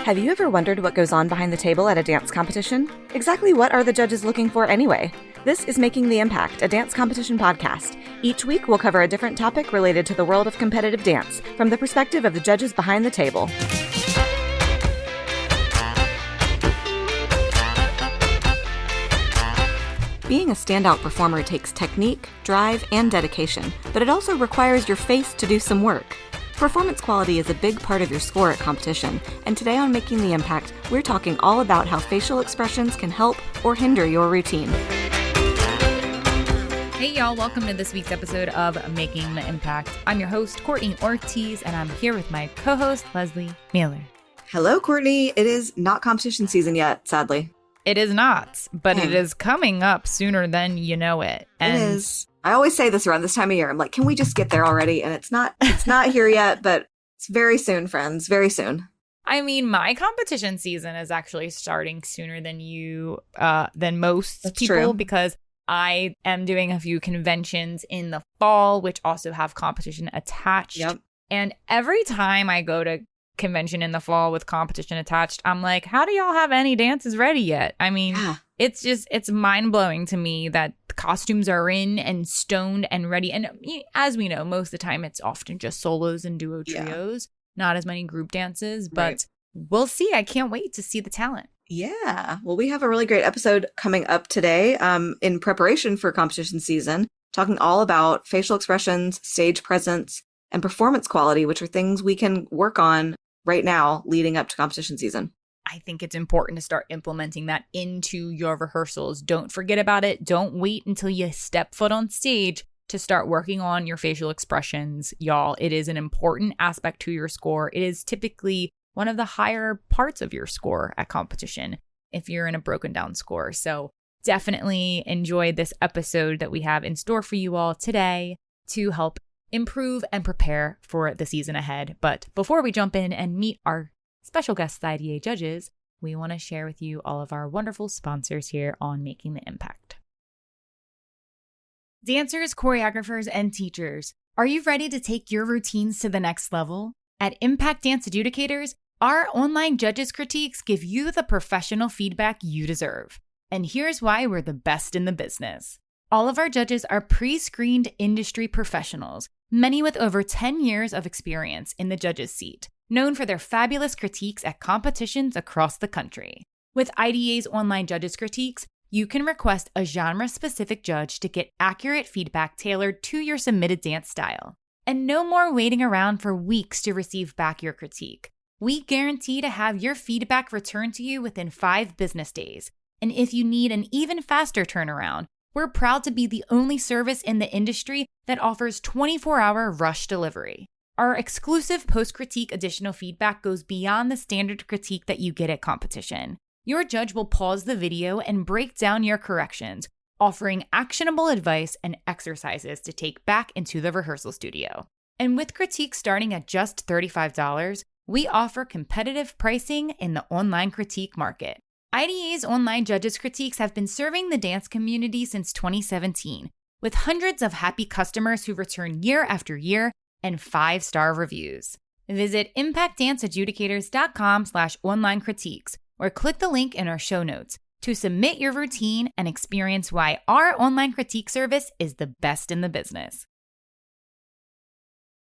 Have you ever wondered what goes on behind the table at a dance competition? Exactly what are the judges looking for anyway? This is Making the Impact, a dance competition podcast. Each week we'll cover a different topic related to the world of competitive dance from the perspective of the judges behind the table. Being a standout performer takes technique, drive, and dedication, but it also requires your face to do some work. Performance quality is a big part of your score at competition, and today on Making the Impact, we're talking all about how facial expressions can help or hinder your routine. Hey y'all, welcome to this week's episode of Making the Impact. I'm your host, Courtney Ortiz, and I'm here with my co-host, Lesley Mealor. Hello, Courtney. It is not competition season yet, sadly. It is not, but it is coming up sooner than you know it. And it is. I always say this around this time of year. I'm like, can we just get there already? And it's not here yet, but it's very soon, friends. Very soon. I mean, my competition season is actually starting sooner than than most That's people true. Because I am doing a few conventions in the fall, which also have competition attached. Yep. And every time I go to convention in the fall with competition attached, I'm like, how do y'all have any dances ready yet? I mean, it's mind-blowing to me that the costumes are in and stoned and ready. And as we know, most of the time it's often just solos and duo trios, not as many group dances, but we'll see. I can't wait to see the talent. Yeah. Well, we have a really great episode coming up today in preparation for competition season, talking all about facial expressions, stage presence, and performance quality, which are things we can work on right now leading up to competition season. I think it's important to start implementing that into your rehearsals. Don't forget about it. Don't wait until you step foot on stage to start working on your facial expressions, y'all. It is an important aspect to your score. It is typically one of the higher parts of your score at competition if you're in a broken down score. So definitely enjoy this episode that we have in store for you all today to help improve and prepare for the season ahead. But before we jump in and meet our special guest IDA judges, we want to share with you all of our wonderful sponsors here on Making the Impact. Dancers, choreographers, and teachers, are you ready to take your routines to the next level? At Impact Dance Adjudicators, our online judges' critiques give you the professional feedback you deserve. And here's why we're the best in the business. All of our judges are pre-screened industry professionals, many with over 10 years of experience in the judges' seat, known for their fabulous critiques at competitions across the country. With IDA's online judges' critiques, you can request a genre-specific judge to get accurate feedback tailored to your submitted dance style. And no more waiting around for weeks to receive back your critique. We guarantee to have your feedback returned to you within 5 business days. And if you need an even faster turnaround, we're proud to be the only service in the industry that offers 24-hour rush delivery. Our exclusive post-critique additional feedback goes beyond the standard critique that you get at competition. Your judge will pause the video and break down your corrections, offering actionable advice and exercises to take back into the rehearsal studio. And with critiques starting at just $35, we offer competitive pricing in the online critique market. IDA's online judges' critiques have been serving the dance community since 2017, with hundreds of happy customers who return year after year and 5-star reviews. Visit impactdanceadjudicators.com/online critiques or click the link in our show notes to submit your routine and experience why our online critique service is the best in the business.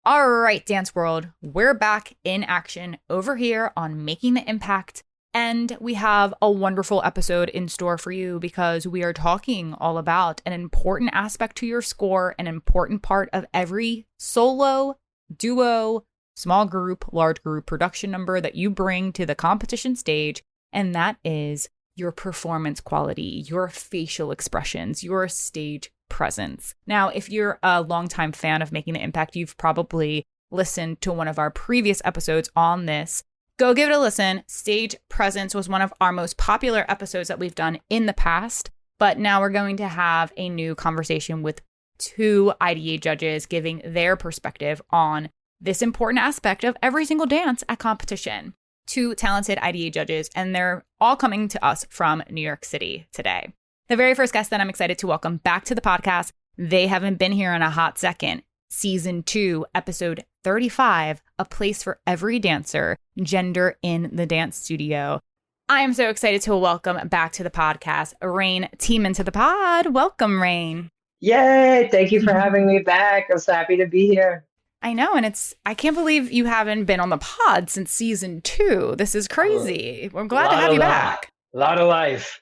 All right, Dance World, we're back in action over here on Making the Impact. And we have a wonderful episode in store for you because we are talking all about an important aspect to your score, an important part of every solo, duo, small group, large group production number that you bring to the competition stage. And that is your performance quality, your facial expressions, your stage presence. Now, if you're a longtime fan of Making the Impact, you've probably listened to one of our previous episodes on this. Go give it a listen. Stage presence was one of our most popular episodes that we've done in the past, but now we're going to have a new conversation with 2 IDA judges giving their perspective on this important aspect of every single dance at competition. 2 talented IDA judges, and they're all coming to us from New York City today. The very first guest that I'm excited to welcome back to the podcast, they haven't been here in a hot second. Season 2, Episode 35, A Place for Every Dancer, Gender in the Dance Studio. I am so excited to welcome back to the podcast, Rayne Thiemann to the pod. Welcome, Rayne. Yay! Thank you for having me back. I'm so happy to be here. I know, and I can't believe you haven't been on the pod since Season 2. This is crazy. We're glad to have you back. A lot of life.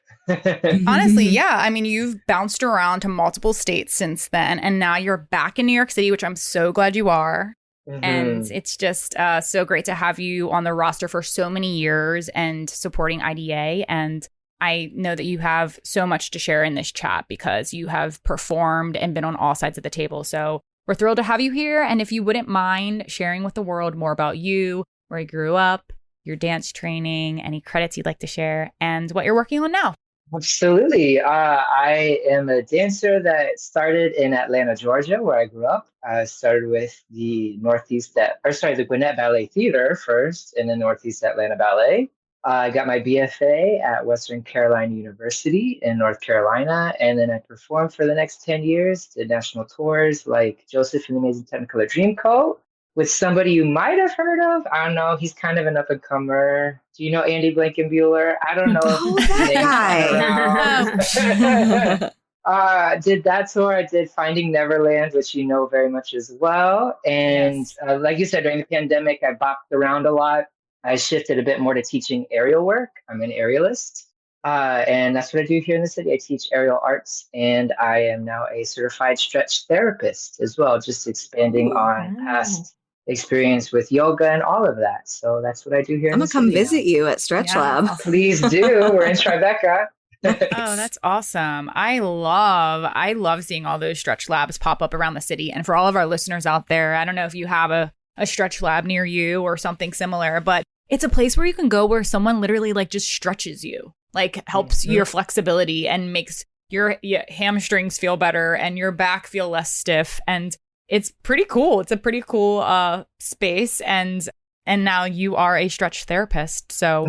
Honestly, yeah. I mean, you've bounced around to multiple states since then, and now you're back in New York City, which I'm so glad you are. And it's just so great to have you on the roster for so many years and supporting IDA. And I know that you have so much to share in this chat because you have performed and been on all sides of the table. So we're thrilled to have you here. And if you wouldn't mind sharing with the world more about you, where you grew up, your dance training, any credits you'd like to share, and what you're working on now. Absolutely. I am a dancer that started in Atlanta, Georgia, where I grew up. I started with the the Gwinnett Ballet Theater first in the Northeast Atlanta Ballet. I got my BFA at Western Carolina University in North Carolina, and then I performed for the next 10 years, did national tours like Joseph and the Amazing Technicolor Dreamcoat, with somebody you might have heard of. I don't know. He's kind of an up-and-comer. Do you know Andy Blankenbuehler? I don't know. That guy. Did that tour. I did Finding Neverland, which you know very much as well. And like you said, during the pandemic, I bopped around a lot. I shifted a bit more to teaching aerial work. I'm an aerialist. And that's what I do here in the city. I teach aerial arts, and I am now a certified stretch therapist as well, just expanding on past experience with yoga and all of that. So that's what I do here. I'm going to come visit you at Stretch Lab. Please do. We're in Tribeca. Oh, that's awesome. I love seeing all those stretch labs pop up around the city. And for all of our listeners out there, I don't know if you have a stretch lab near you or something similar, but it's a place where you can go where someone literally like just stretches you, like helps your flexibility and makes your hamstrings feel better and your back feel less stiff. And it's pretty cool. It's a pretty cool space. And now you are a stretch therapist. So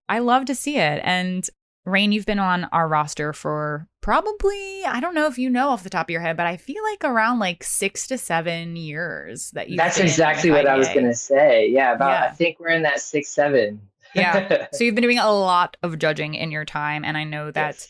I love to see it. And Rayne, you've been on our roster for probably, I don't know if you know off the top of your head, but I feel like around like 6 to 7 years that you've That's been exactly what I was going to say. Yeah, I think we're in that 6, 7. Yeah. So you've been doing a lot of judging in your time. And I know that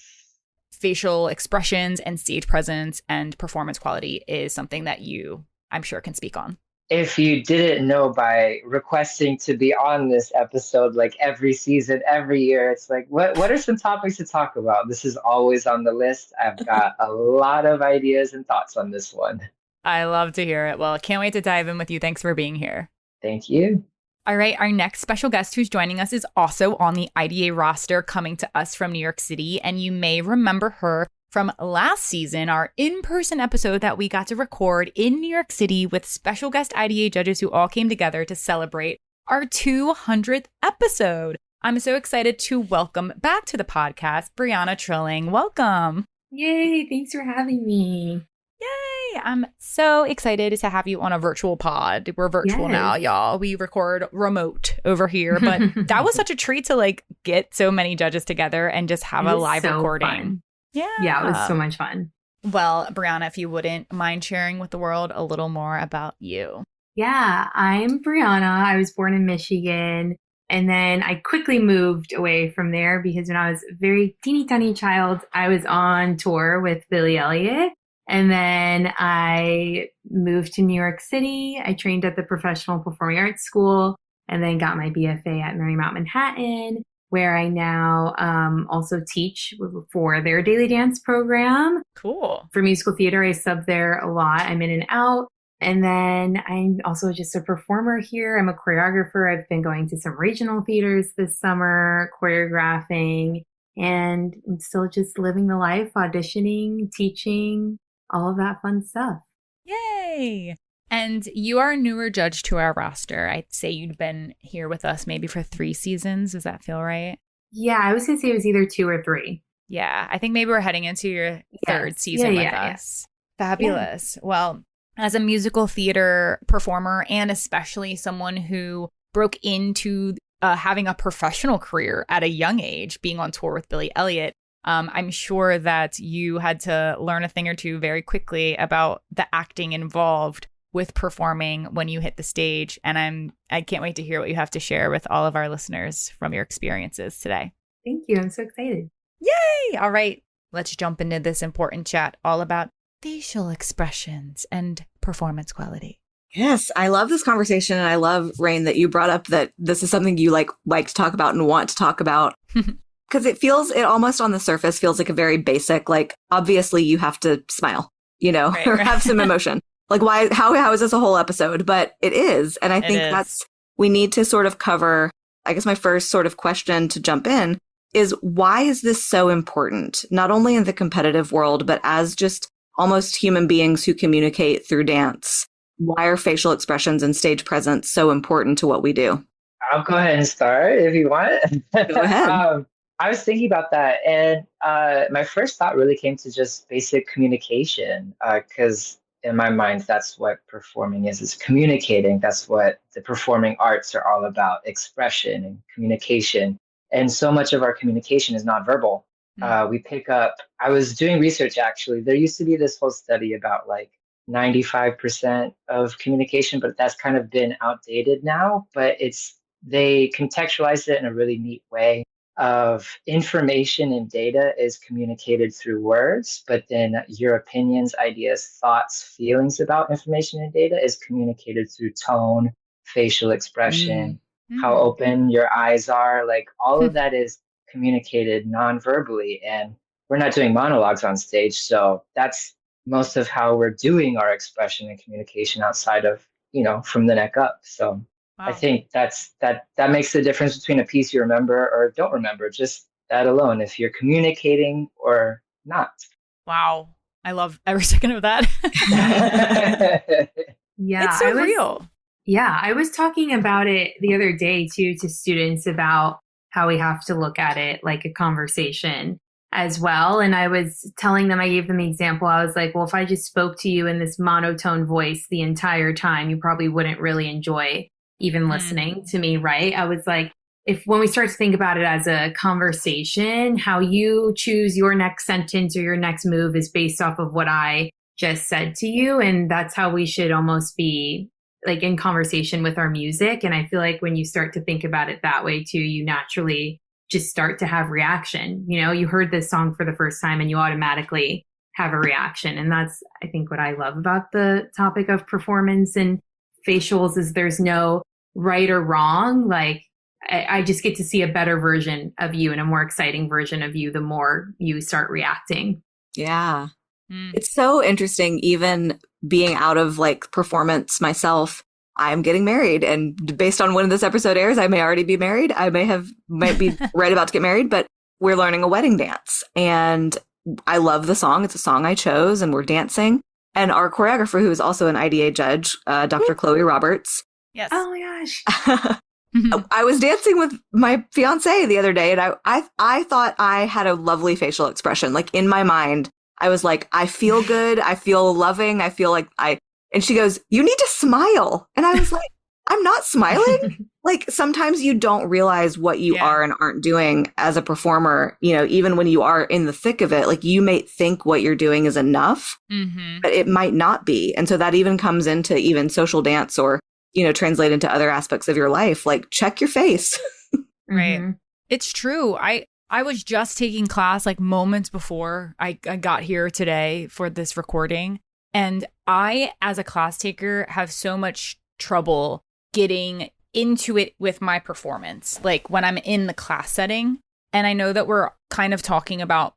facial expressions and stage presence and performance quality is something that you, I'm sure, can speak on. If you didn't know by requesting to be on this episode, like every season, every year, it's like, what are some topics to talk about? This is always on the list. I've got a lot of ideas and thoughts on this one. I love to hear it. Well, I can't wait to dive in with you. Thanks for being here. Thank you. All right, our next special guest who's joining us is also on the IDA roster, coming to us from New York City. And you may remember her from last season, our in-person episode that we got to record in New York City with special guest IDA judges who all came together to celebrate our 200th episode. I'm so excited to welcome back to the podcast, Brionna Trilling. Welcome. Yay, thanks for having me. Yay! I'm so excited to have you on a virtual pod. We're virtual now, y'all. We record remote over here, but that was such a treat to like get so many judges together and just have a live recording. Fun. Yeah, it was so much fun. Well, Brionna, if you wouldn't mind sharing with the world a little more about you. Yeah, I'm Brionna. I was born in Michigan, and then I quickly moved away from there because when I was a very teeny tiny child, I was on tour with Billy Elliot. And then I moved to New York City. I trained at the Professional Performing Arts School and then got my BFA at Marymount Manhattan, where I now also teach for their daily dance program. Cool. For musical theater, I sub there a lot. I'm in and out. And then I'm also just a performer here. I'm a choreographer. I've been going to some regional theaters this summer, choreographing, and I'm still just living the life, auditioning, teaching, all of that fun stuff. Yay! And you are a newer judge to our roster. I'd say you'd been here with us maybe for 3 seasons. Does that feel right? Yeah, I was going to say it was either 2 or 3. Yeah, I think maybe we're heading into your 3rd season with us. Fabulous. Yeah. Well, as a musical theater performer and especially someone who broke into having a professional career at a young age, being on tour with Billy Elliot, I'm sure that you had to learn a thing or two very quickly about the acting involved with performing when you hit the stage. And I can't wait to hear what you have to share with all of our listeners from your experiences today. Thank you. I'm so excited. Yay! All right, let's jump into this important chat all about facial expressions and performance quality. Yes, I love this conversation. And I love, Rayne, that you brought up that this is something you like to talk about and want to talk about. Because it almost on the surface feels like a very basic, like, obviously you have to smile, right, or have some emotion. Like, why, how is this a whole episode? But it is. And I think we need to sort of cover, I guess my first sort of question to jump in is, why is this so important? Not only in the competitive world, but as just almost human beings who communicate through dance. Why are facial expressions and stage presence so important to what we do? I'll go ahead and start if you want. Go ahead. I was thinking about that, and my first thought really came to just basic communication, because in my mind, that's what performing is. It's communicating. That's what the performing arts are all about, expression and communication. And so much of our communication is nonverbal. We pick up, I was doing research, actually. There used to be this whole study about like 95% of communication, but that's kind of been outdated now. But they contextualize it in a really neat way of information and data is communicated through words, but then your opinions, ideas, thoughts, feelings about information and data is communicated through tone, facial expression, how open your eyes are. Like all of that is communicated non-verbally, and we're not doing monologues on stage. So that's most of how we're doing our expression and communication outside of, from the neck up. So wow. I think that makes the difference between a piece you remember or don't remember, just that alone, if you're communicating or not. Wow. I love every second of that. Yeah. It's so real. Yeah. I was talking about it the other day too, to students about how we have to look at it like a conversation as well. And I was telling them, I gave them the example. I was like, well, if I just spoke to you in this monotone voice the entire time, you probably wouldn't really enjoy even listening to me, right? I was like, when we start to think about it as a conversation, how you choose your next sentence or your next move is based off of what I just said to you. And that's how we should almost be like in conversation with our music. And I feel like when you start to think about it that way too, you naturally just start to have reaction. You heard this song for the first time and you automatically have a reaction. And that's, I think, what I love about the topic of performance and facials is there's no right or wrong. Like I just get to see a better version of you and a more exciting version of you the more you start reacting. Yeah. It's so interesting, even being out of like performance myself. I'm getting married, and based on when this episode airs, I may already be married. I might be right about to get married, but we're learning a wedding dance, and I love the song. It's a song I chose, and we're dancing. And our choreographer, who is also an IDA judge, Dr. Chloe Roberts. Yes. Oh my gosh. I was dancing with my fiance the other day, and I thought I had a lovely facial expression. Like in my mind, I was like, I feel good. I feel loving. I feel like and she goes, you need to smile. And I was like, I'm not smiling. Like sometimes you don't realize what you are and aren't doing as a performer, even when you are in the thick of it. Like you may think what you're doing is enough, but it might not be. And so that even comes into even social dance or, translate into other aspects of your life. Like check your face. Right. It's true. I was just taking class like moments before I got here today for this recording. And I, as a class taker, have so much trouble getting into it with my performance, like when I'm in the class setting. And I know that we're kind of talking about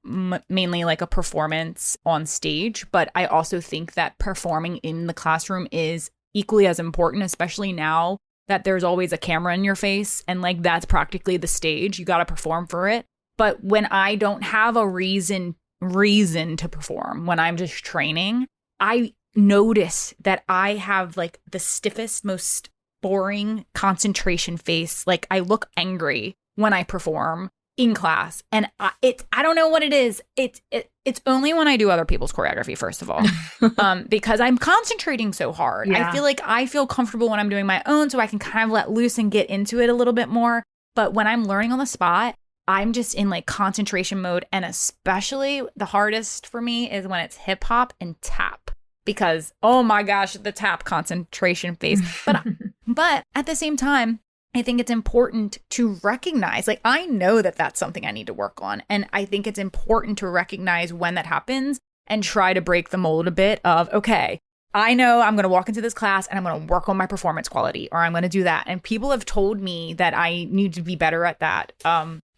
mainly like a performance on stage, but I also think that performing in the classroom is equally as important, especially now that there's always a camera in your face and like that's practically the stage. You got to perform for it. But when I don't have a reason to perform, when I'm just training, I notice that I have like the stiffest, most boring concentration face. Like I look angry when I perform in class, and I don't know what it is. It's only when I do other people's choreography, first of all, because I'm concentrating so hard. Yeah. I feel like I feel comfortable when I'm doing my own, so I can kind of let loose and get into it a little bit more. But when I'm learning on the spot, I'm just in like concentration mode. And especially the hardest for me is when it's hip hop and tap. because, oh my gosh, the tap concentration phase. But at the same time, I think it's important to recognize, like, I know that that's something I need to work on. And I think it's important to recognize when that happens and try to break the mold a bit of, okay, I know I'm going to walk into this class and I'm going to work on my performance quality, or I'm going to do that. And people have told me that I need to be better at that.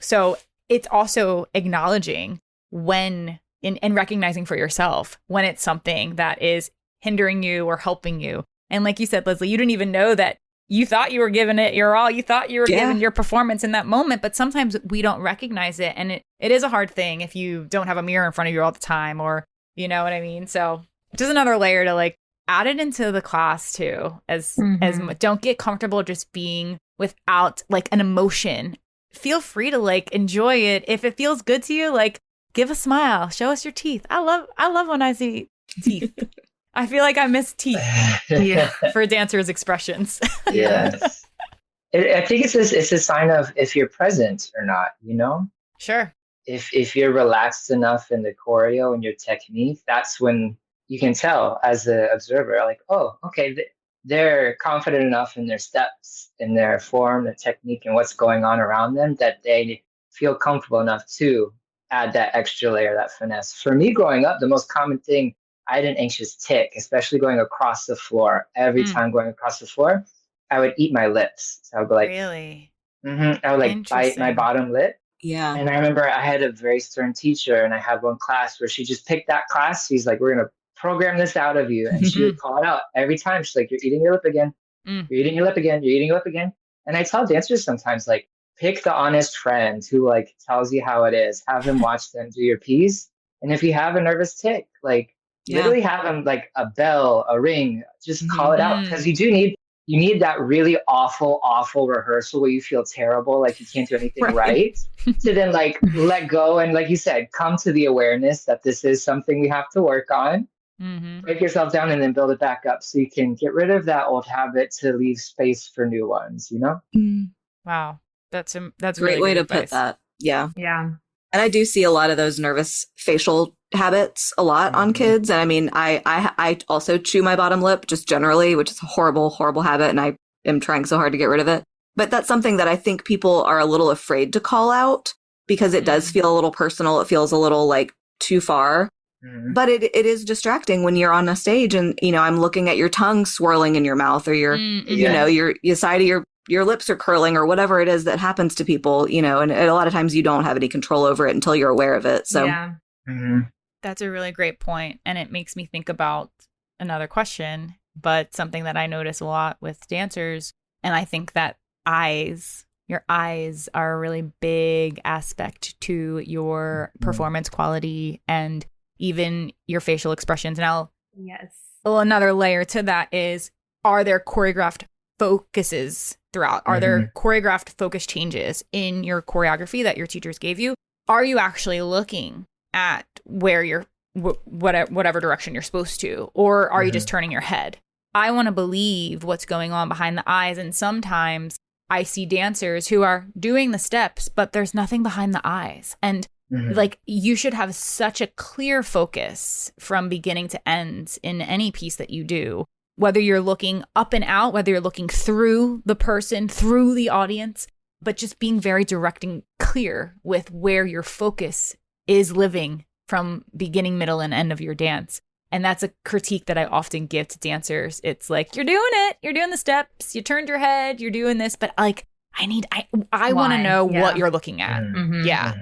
So it's also acknowledging when and recognizing for yourself when it's something that is hindering you or helping you. And like you said, Lesley, you didn't even know that you thought you were giving it your all. You thought you were giving your performance in that moment, but sometimes we don't recognize it. And it is a hard thing if you don't have a mirror in front of you all the time, or you know what I mean? So just another layer to like add it into the class too, as don't get comfortable just being without like an emotion. Feel free to like enjoy it. If it feels good to you, like give a smile, show us your teeth. I love when I see teeth. I feel like I miss teeth for dancers' expressions. Yes. I think it's a sign of if you're present or not, you know? Sure. If you're relaxed enough in the choreo and your technique, that's when you can tell as the observer, like, oh, okay, they're confident enough in their steps, in their form, their technique, and what's going on around them that they feel comfortable enough to add that extra layer, that finesse. For me growing up, the most common thing, I had an anxious tic, especially going across the floor. Every time going across the floor, I would eat my lips. So I would be like, really? I would like bite my bottom lip. Yeah. And I remember I had a very stern teacher, and I had one class where she just picked that class. She's like, we're going to program this out of you. And she would call it out every time. She's like, you're eating your lip again. You're eating your lip again. You're eating your lip again. And I tell dancers sometimes, like, pick the honest friend who like tells you how it is. Have them watch them do your piece. And if you have a nervous tic, like literally have them like a bell, a ring, just call it out. Because you need that really awful rehearsal where you feel terrible, like you can't do anything right, to then like let go and, like you said, come to the awareness that this is something we have to work on. Break yourself down and then build it back up so you can get rid of that old habit to leave space for new ones, you know? Wow. That's Great really way to advice. put that. Yeah. Yeah. And I do see a lot of those nervous facial habits a lot on kids. And I mean, I also chew my bottom lip just generally, which is a horrible, horrible habit. And I am trying so hard to get rid of it. But that's something that I think people are a little afraid to call out because it does feel a little personal. It feels a little like too far. But it is distracting when you're on a stage and, you know, I'm looking at your tongue swirling in your mouth, or your, you know, your side of your lips are curling, or whatever it is that happens to people, you know, and a lot of times you don't have any control over it until you're aware of it. So That's a really great point. And it makes me think about another question, but something that I notice a lot with dancers. And I think that your eyes are a really big aspect to your performance quality and even your facial expressions. Now, another layer to that is, are there choreographed focuses throughout? Are there choreographed focus changes in your choreography that your teachers gave you? Are you actually looking at where you're, whatever direction you're supposed to? Or are you just turning your head? I want to believe what's going on behind the eyes. And sometimes I see dancers who are doing the steps, but there's nothing behind the eyes. And like, you should have such a clear focus from beginning to end in any piece that you do, whether you're looking up and out, whether you're looking through the person, through the audience, but just being very direct and clear with where your focus is living from beginning, middle, and end of your dance. And that's a critique that I often give to dancers. It's like, you're doing it. You're doing the steps. You turned your head. You're doing this. But like, I want to know what you're looking at.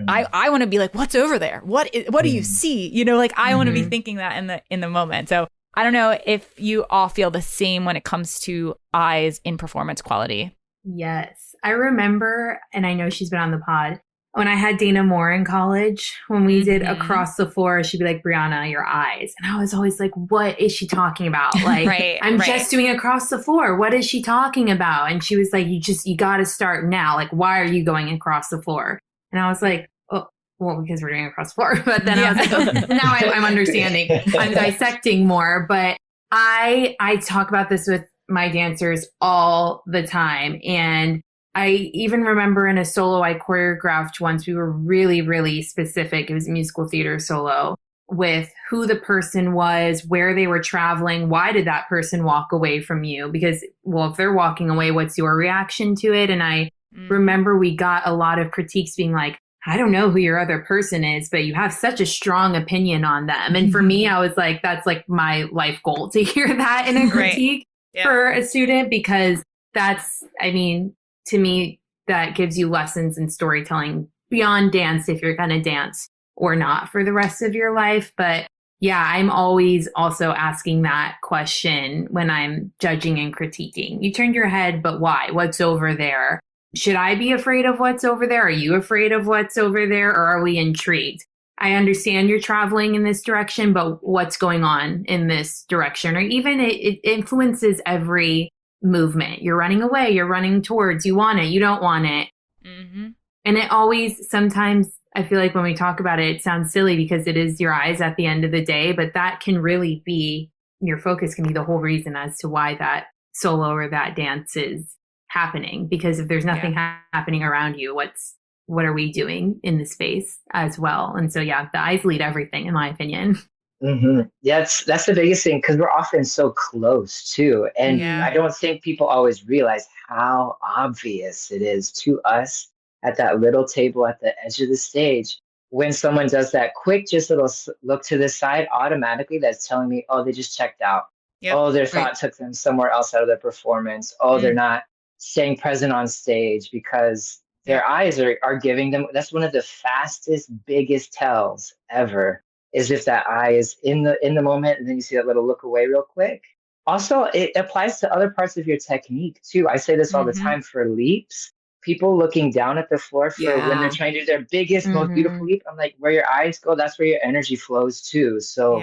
I want to be like, what's over there? What do you see? You know, like I want to be thinking that in the moment. So I don't know if you all feel the same when it comes to eyes in performance quality. Yes. I remember, and I know she's been on the pod, when I had Dana Moore in college, when we did across the floor, she'd be like, Brionna, your eyes. And I was always like, what is she talking about? Like, I'm just doing across the floor. What is she talking about? And she was like, you got to start now. Like, why are you going across the floor? And I was like, oh, well, because we're doing across the floor. But then I was like, oh, now I'm understanding. I'm dissecting more. But I talk about this with my dancers all the time. And I even remember in a solo I choreographed once, we were really, really specific. It was a musical theater solo. with who the person was, where they were traveling, why did that person walk away from you? Because, well, if they're walking away, what's your reaction to it? And I remember we got a lot of critiques being like, I don't know who your other person is, but you have such a strong opinion on them. And for me, I was like, that's like my life goal to hear that in a critique for a student, because that's, I mean, to me, that gives you lessons in storytelling beyond dance, if you're going to dance or not for the rest of your life. But yeah, I'm always also asking that question when I'm judging and critiquing. You turned your head, but why? What's over there? Should I be afraid of what's over there? Are you afraid of what's over there? Or are we intrigued? I understand you're traveling in this direction, but what's going on in this direction? Or even it influences every movement. You're running away, you're running towards, you want it, you don't want it. Mm-hmm. And it always, sometimes I feel like when we talk about it, it sounds silly because it is your eyes at the end of the day, but that can really be, your focus can be the whole reason as to why that solo or that dance is happening. Because if there's nothing happening around you, what are we doing in the space as well? And so, yeah, the eyes lead everything, in my opinion. Mm-hmm. Yeah, that's the biggest thing, because we're often so close too. And I don't think people always realize how obvious it is to us at that little table at the edge of the stage. When someone does that quick, just little look to the side, automatically that's telling me, oh, they just checked out. Yep. Oh, their thought took them somewhere else out of the performance. Oh, they're not staying present on stage because their eyes are giving them. That's one of the fastest, biggest tells ever, is if that eye is in the moment, and then you see that little look away real quick. Also, it applies to other parts of your technique too. I say this all the time for leaps. People looking down at the floor for when they're trying to do their biggest, most beautiful leap. I'm like, where your eyes go, that's where your energy flows too. So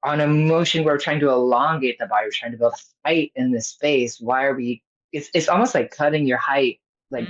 on a motion, we're trying to elongate the body, we're trying to build height in the space. Why are we? It's almost like cutting your height like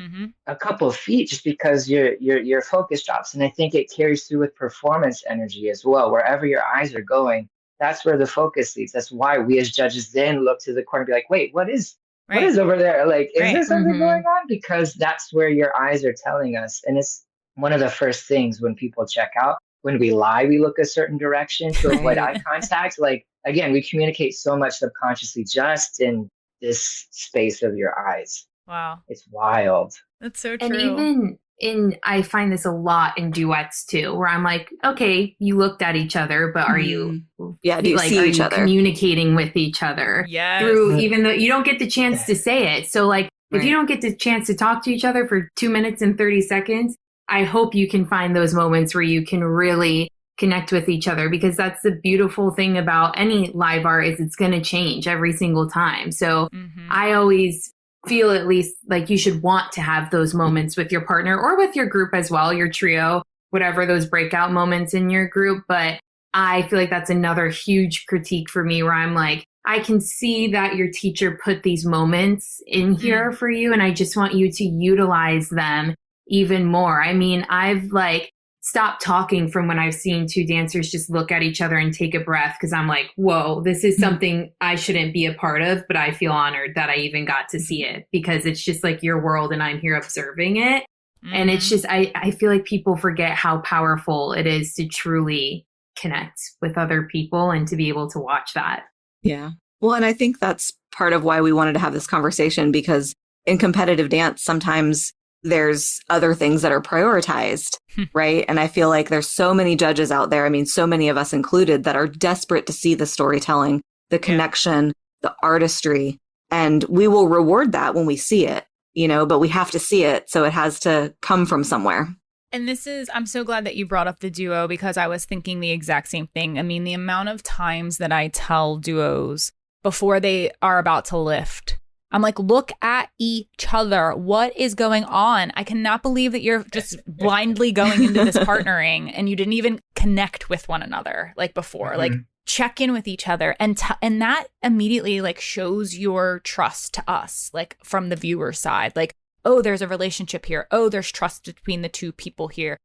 a couple of feet, just because your focus drops. And I think it carries through with performance energy as well. Wherever your eyes are going, that's where the focus leads. That's why we as judges then look to the corner and be like, wait, what is over there? Like, is there something going on? Because that's where your eyes are telling us. And it's one of the first things when people check out. When we lie, we look a certain direction to avoid eye contact. Like, again, we communicate so much subconsciously just in this space of your eyes. Wow. It's wild. That's so true. And even I find this a lot in duets too, where I'm like, okay, you looked at each other, but are you do you see each other? Communicating with each other? Yes. Through, even though you don't get the chance to say it. So like, if you don't get the chance to talk to each other for 2 minutes and 30 seconds, I hope you can find those moments where you can really connect with each other, because that's the beautiful thing about any live art, is it's going to change every single time. So I always feel, at least, like you should want to have those moments with your partner or with your group as well, your trio, whatever, those breakout moments in your group. But I feel like that's another huge critique for me, where I'm like, I can see that your teacher put these moments in here for you, and I just want you to utilize them even more. I mean, I've like stopped talking from when I've seen two dancers just look at each other and take a breath, because I'm like, whoa, this is something I shouldn't be a part of, but I feel honored that I even got to see it, because it's just like your world and I'm here observing it. And it's just, I feel like people forget how powerful it is to truly connect with other people and to be able to watch that. Yeah. Well, and I think that's part of why we wanted to have this conversation, because in competitive dance, sometimes there's other things that are prioritized, right? And I feel like there's so many judges out there, I mean, so many of us included, that are desperate to see the storytelling, the connection, the artistry, and we will reward that when we see it, you know, but we have to see it. So it has to come from somewhere. And I'm so glad that you brought up the duo, because I was thinking the exact same thing. I mean, the amount of times that I tell duos before they are about to lift, I'm like, look at each other. What is going on? I cannot believe that you're just blindly going into this partnering and you didn't even connect with one another like before. Like, check in with each other, and that immediately like shows your trust to us, like from the viewer side. Like, oh, there's a relationship here. Oh, there's trust between the two people here.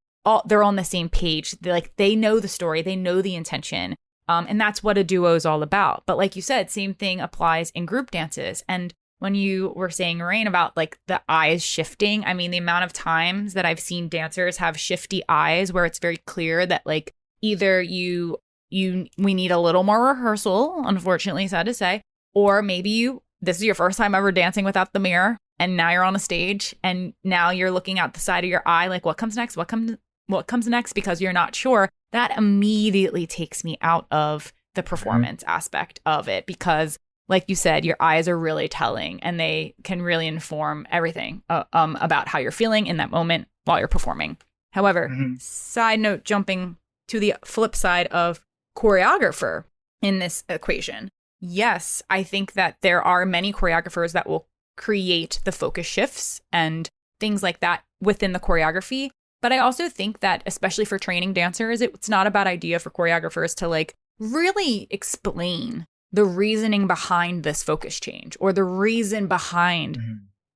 They're on the same page. They know the story. They know the intention. And that's what a duo is all about. But like you said, same thing applies in group dances. And when you were saying, Rayne, about like the eyes shifting, I mean, the amount of times that I've seen dancers have shifty eyes where it's very clear that like either we need a little more rehearsal, unfortunately, sad to say, or maybe this is your first time ever dancing without the mirror, and now you're on a stage, and now you're looking out the side of your eye, like, what comes next? What comes next? Because you're not sure. That immediately takes me out of the performance aspect of it, because like you said, your eyes are really telling, and they can really inform everything about how you're feeling in that moment while you're performing. However, side note, jumping to the flip side of choreographer in this equation. Yes, I think that there are many choreographers that will create the focus shifts and things like that within the choreography. But I also think that, especially for training dancers, it's not a bad idea for choreographers to like really explain the reasoning behind this focus change, or the reason behind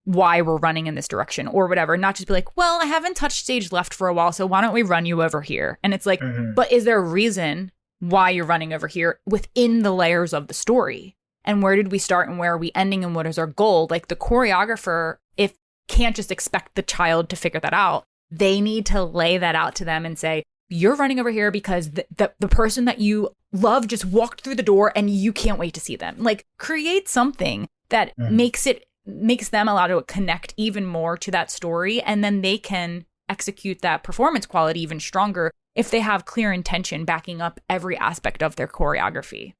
why we're running in this direction or whatever. Not just be like, well, I haven't touched stage left for a while, so why don't we run you over here? And it's like, but is there a reason why you're running over here within the layers of the story? And where did we start and where are we ending and what is our goal? Like the choreographer, if can't just expect the child to figure that out, they need to lay that out to them and say, you're running over here because the person that you love just walked through the door and you can't wait to see them. Like create something that makes them allow to connect even more to that story. And then they can execute that performance quality even stronger if they have clear intention backing up every aspect of their choreography.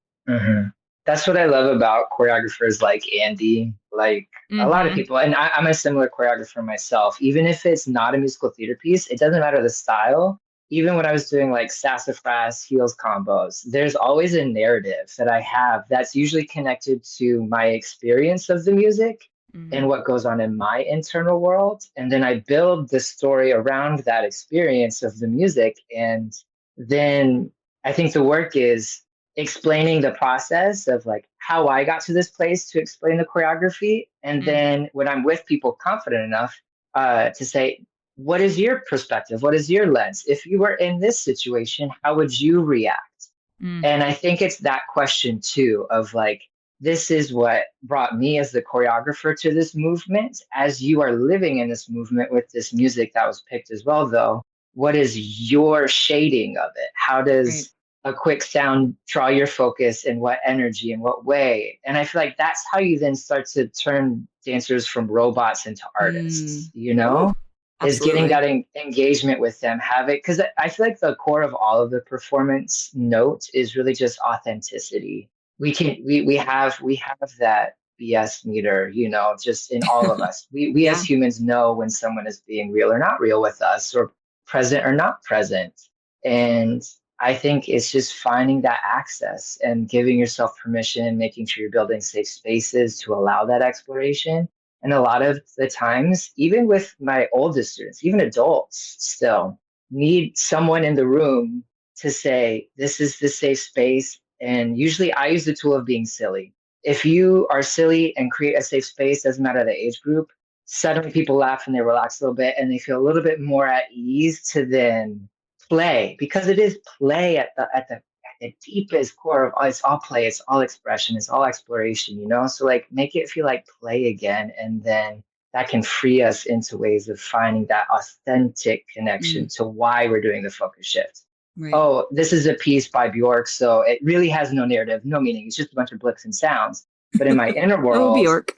That's what I love about choreographers like Andy, like a lot of people. And I'm a similar choreographer myself. Even if it's not a musical theater piece, it doesn't matter the style. Even when I was doing like sassafras heels combos, there's always a narrative that I have that's usually connected to my experience of the music and what goes on in my internal world. And then I build the story around that experience of the music. And then I think the work is explaining the process of like how I got to this place to explain the choreography. And then when I'm with people confident enough to say, what is your perspective? What is your lens? If you were in this situation, how would you react? And I think it's that question too of like, this is what brought me as the choreographer to this movement. As you are living in this movement with this music that was picked as well, though, what is your shading of it? How does a quick sound draw your focus, and what energy and what way? And I feel like that's how you then start to turn dancers from robots into artists, you know? Is getting that engagement with them, have it, because I feel like the core of all of the performance note is really just authenticity. We have that BS meter, you know, just in all of us. We as humans know when someone is being real or not real with us, or present or not present. And I think it's just finding that access and giving yourself permission, making sure you're building safe spaces to allow that exploration. And a lot of the times, even with my oldest students, even adults still need someone in the room to say, this is the safe space. And usually I use the tool of being silly. If you are silly and create a safe space, doesn't matter the age group, suddenly people laugh and they relax a little bit and they feel a little bit more at ease to then play, because it is play at the deepest core of it's all play, it's all expression, it's all exploration, you know? So like make it feel like play again, and then that can free us into ways of finding that authentic connection to why we're doing the focus shift. Oh, this is a piece by Bjork, so it really has no narrative, no meaning. It's just a bunch of blips and sounds. But in my inner world, Bjork.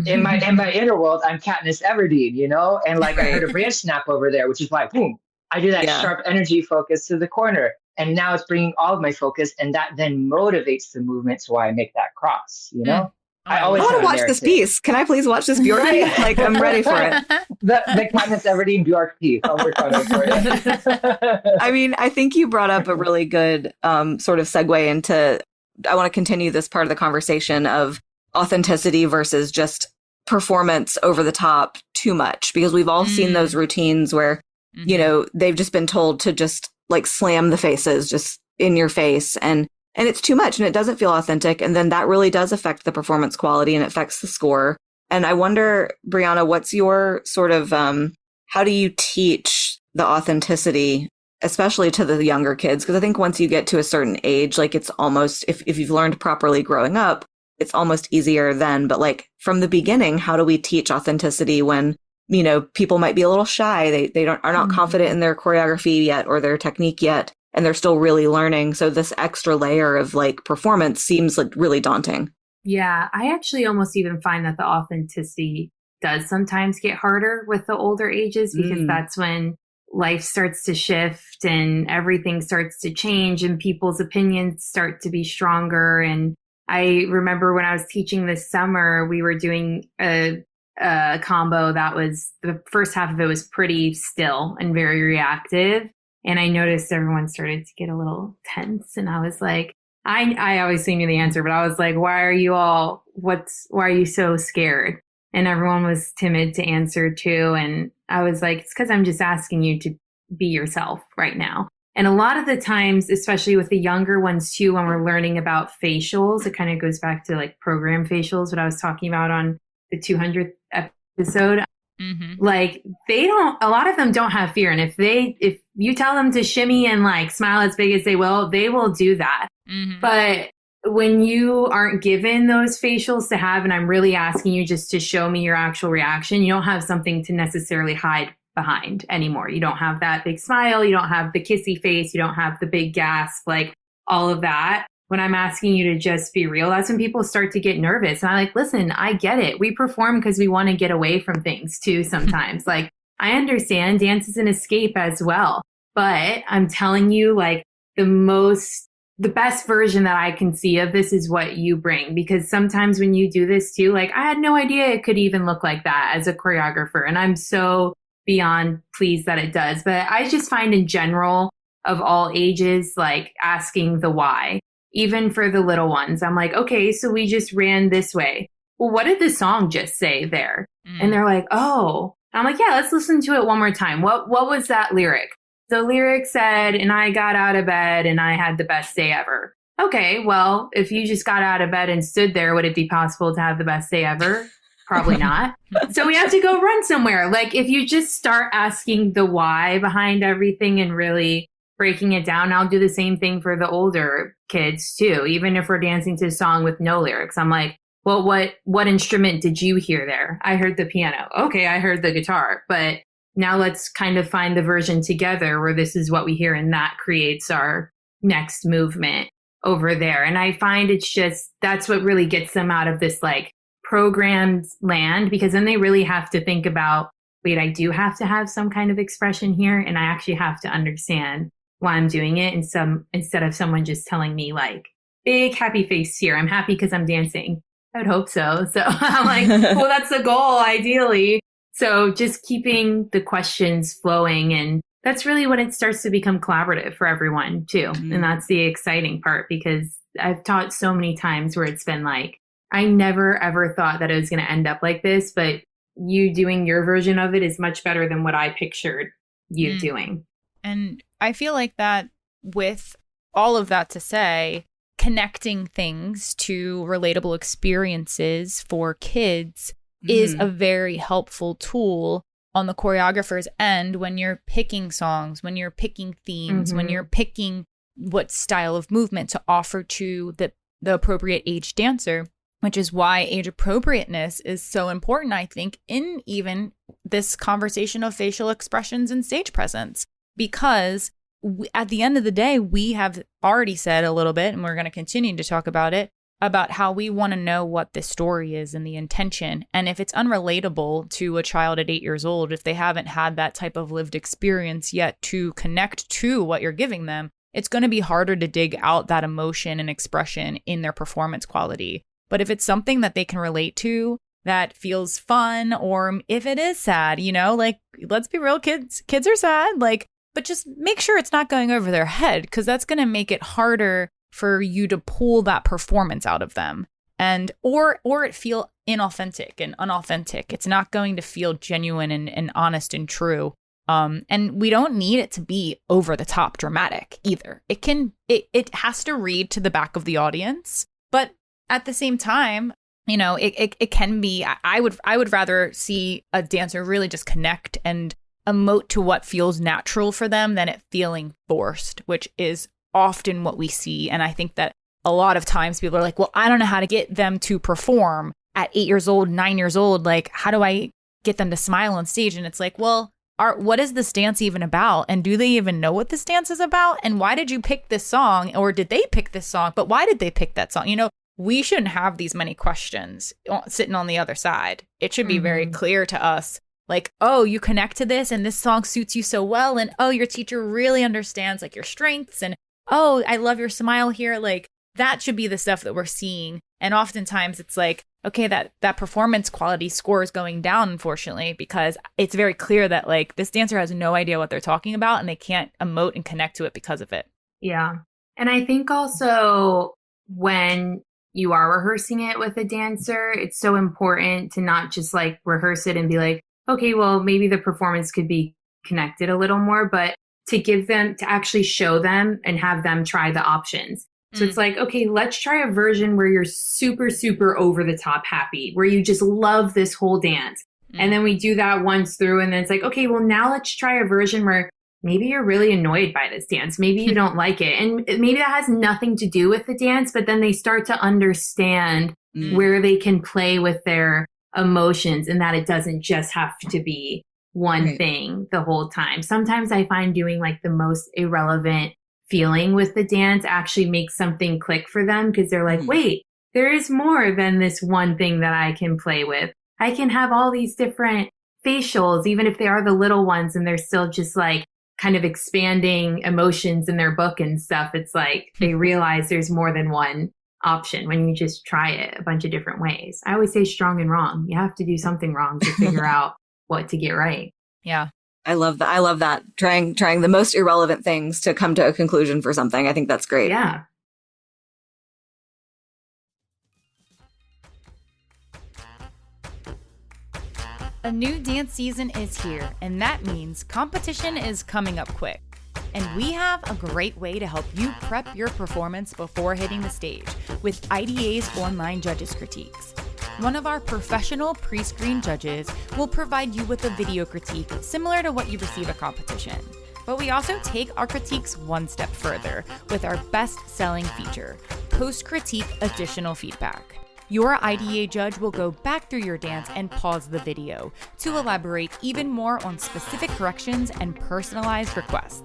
in my inner world, I'm Katniss Everdeen, you know? And like I heard a branch snap over there, which is why boom, I do that sharp energy focus to the corner. And now it's bringing all of my focus, and that then motivates the movement to why I make that cross, you know? I want to watch this piece. Can I please watch this Bjork piece? Like, I'm ready for it. The Katniss Everdeen Bjork piece. I'll work on it for you. I mean, I think you brought up a really good sort of segue into, I want to continue this part of the conversation of authenticity versus just performance over the top too much, because we've all seen those routines where, you know, they've just been told to just like slam the faces just in your face, and it's too much and it doesn't feel authentic. And then that really does affect the performance quality and it affects the score. And I wonder, Brionna, what's your sort of, how do you teach the authenticity, especially to the younger kids? Because I think once you get to a certain age, like it's almost, if you've learned properly growing up, it's almost easier then. But like from the beginning, how do we teach authenticity when, you know, people might be a little shy, they are not confident in their choreography yet or their technique yet, and they're still really learning. So this extra layer of like performance seems like really daunting. Yeah, I actually almost even find that the authenticity does sometimes get harder with the older ages, because that's when life starts to shift and everything starts to change and people's opinions start to be stronger. And I remember when I was teaching this summer, we were doing a combo that was, the first half of it was pretty still and very reactive. And I noticed everyone started to get a little tense. And I was like, I obviously knew the answer, but I was like, why are you so scared? And everyone was timid to answer too. And I was like, it's because I'm just asking you to be yourself right now. And a lot of the times, especially with the younger ones too, when we're learning about facials, it kind of goes back to like program facials, what I was talking about on the 200th episode. Like a lot of them don't have fear. And if you tell them to shimmy and like smile as big as they will do that. But when you aren't given those facials to have, and I'm really asking you just to show me your actual reaction, you don't have something to necessarily hide behind anymore. You don't have that big smile. You don't have the kissy face. You don't have the big gasp, like all of that. When I'm asking you to just be real, that's when people start to get nervous. And I'm like, listen, I get it. We perform because we want to get away from things too sometimes. Like, I understand dance is an escape as well. But I'm telling you, like, the best version that I can see of this is what you bring. Because sometimes when you do this too, like, I had no idea it could even look like that as a choreographer. And I'm so beyond pleased that it does. But I just find in general, of all ages, like asking the why, even for the little ones, I'm like, okay, so we just ran this way. Well, what did the song just say there? And they're like, oh, I'm like, yeah, let's listen to it one more time. What was that lyric? The lyric said, and I got out of bed and I had the best day ever. Okay, well, if you just got out of bed and stood there, would it be possible to have the best day ever? Probably not. So we have to go run somewhere. Like, if you just start asking the why behind everything and really breaking it down, I'll do the same thing for the older kids too. Even if we're dancing to a song with no lyrics, I'm like, well, what instrument did you hear there? I heard the piano. Okay, I heard the guitar. But now let's kind of find the version together where this is what we hear, and that creates our next movement over there. And I find it's just, that's what really gets them out of this like programmed land, because then they really have to think about, wait, I do have to have some kind of expression here, and I actually have to understand why I'm doing it, instead of someone just telling me like, big happy face here, I'm happy because I'm dancing. I would hope so. So I'm like, well, that's the goal ideally. So just keeping the questions flowing, and that's really when it starts to become collaborative for everyone too. And that's the exciting part, because I've taught so many times where it's been like, I never ever thought that it was going to end up like this, but you doing your version of it is much better than what I pictured you doing. And I feel like that, with all of that to say, connecting things to relatable experiences for kids is a very helpful tool on the choreographer's end when you're picking songs, when you're picking themes, when you're picking what style of movement to offer to the appropriate age dancer, which is why age appropriateness is so important, I think, in even this conversation of facial expressions and stage presence. Because at the end of the day, we have already said a little bit, and we're going to continue to talk about it, about how we want to know what the story is and the intention. And if it's unrelatable to a child at 8 years old, if they haven't had that type of lived experience yet to connect to what you're giving them, it's going to be harder to dig out that emotion and expression in their performance quality. But if it's something that they can relate to, that feels fun, or if it is sad, like, let's be real, kids are sad, like, but just make sure it's not going over their head, because that's going to make it harder for you to pull that performance out of them, and or it feel inauthentic and unauthentic. It's not going to feel genuine and honest and true. And we don't need it to be over the top dramatic either. It has to read to the back of the audience, but at the same time, it can be. I would rather see a dancer really just connect and emote to what feels natural for them than it feeling forced, which is often what we see. And I think that a lot of times people are like, well, I don't know how to get them to perform at 8 years old, 9 years old. Like, how do I get them to smile on stage? And it's like, well, what is this dance even about? And do they even know what this dance is about? And why did you pick this song? Or did they pick this song? But why did they pick that song? You know, we shouldn't have these many questions sitting on the other side. It should be very clear to us, like, oh, you connect to this and this song suits you so well. And oh, your teacher really understands like your strengths. And oh, I love your smile here. Like, that should be the stuff that we're seeing. And oftentimes it's like, okay, that performance quality score is going down, unfortunately, because it's very clear that like this dancer has no idea what they're talking about and they can't emote and connect to it because of it. Yeah. And I think also when you are rehearsing it with a dancer, it's so important to not just like rehearse it and be like, okay, well, maybe the performance could be connected a little more, but to give them, to actually show them and have them try the options. So it's like, okay, let's try a version where you're super, super over the top happy, where you just love this whole dance. And then we do that once through and then it's like, okay, well, now let's try a version where maybe you're really annoyed by this dance. Maybe you don't like it. And maybe that has nothing to do with the dance, but then they start to understand where they can play with their emotions and that it doesn't just have to be one thing the whole time. Sometimes I find doing like the most irrelevant feeling with the dance actually makes something click for them because they're like, wait, there is more than this one thing that I can play with. I can have all these different facials, even if they are the little ones and they're still just like kind of expanding emotions in their book and stuff. It's like they realize there's more than one option when you just try it a bunch of different ways. I always say strong and wrong. You have to do something wrong to figure out what to get right. Yeah. I love that. I love that. Trying the most irrelevant things to come to a conclusion for something. I think that's great. Yeah. A new dance season is here, and that means competition is coming up quick. And we have a great way to help you prep your performance before hitting the stage with IDA's online judges critiques. One of our professional pre-screen judges will provide you with a video critique similar to what you receive at competition. But we also take our critiques one step further with our best-selling feature, post-critique additional feedback. Your IDA judge will go back through your dance and pause the video to elaborate even more on specific corrections and personalized requests.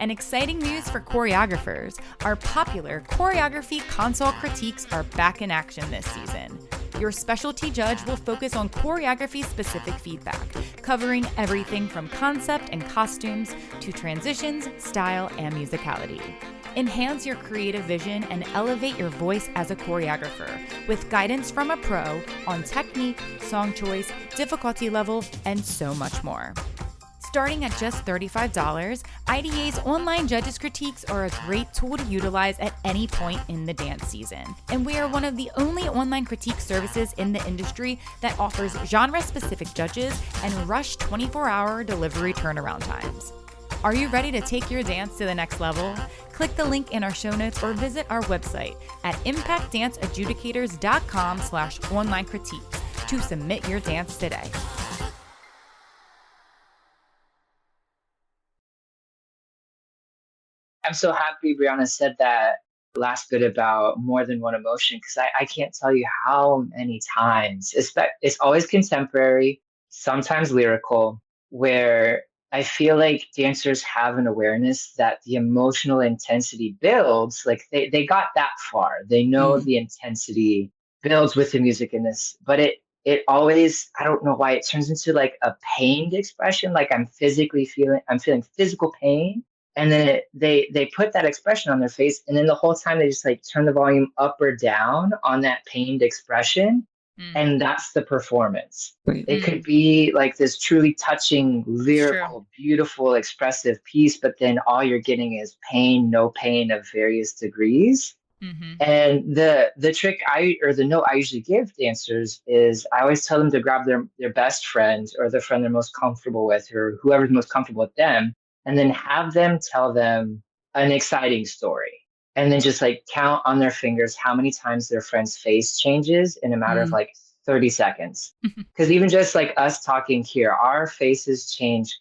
And exciting news for choreographers, our popular choreography console critiques are back in action this season. Your specialty judge will focus on choreography-specific feedback, covering everything from concept and costumes to transitions, style, and musicality. Enhance your creative vision and elevate your voice as a choreographer with guidance from a pro on technique, song choice, difficulty level, and so much more. Starting at just $35, IDA's online judges critiques are a great tool to utilize at any point in the dance season. And we are one of the only online critique services in the industry that offers genre-specific judges and rush 24-hour delivery turnaround times. Are you ready to take your dance to the next level? Click the link in our show notes or visit our website at impactdanceadjudicators.com/online critiques to submit your dance today. I'm so happy Brionna said that last bit about more than one emotion, because I can't tell you how many times, it's always contemporary, sometimes lyrical, where I feel like dancers have an awareness that the emotional intensity builds. Like they got that far. They know the intensity builds with the music in this, but it always, I don't know why, it turns into like a pained expression. Like I'm feeling physical pain. And then they put that expression on their face. And then the whole time they just like turn the volume up or down on that pained expression. And that's the performance. It could be like this truly touching, lyrical, beautiful, expressive piece, but then all you're getting is pain, no pain of various degrees. And the trick the note I usually give dancers is I always tell them to grab their best friend or the friend they're most comfortable with or whoever's most comfortable with them, and then have them tell them an exciting story. And then just like count on their fingers how many times their friend's face changes in a matter of like 30 seconds. Because even just like us talking here, our faces change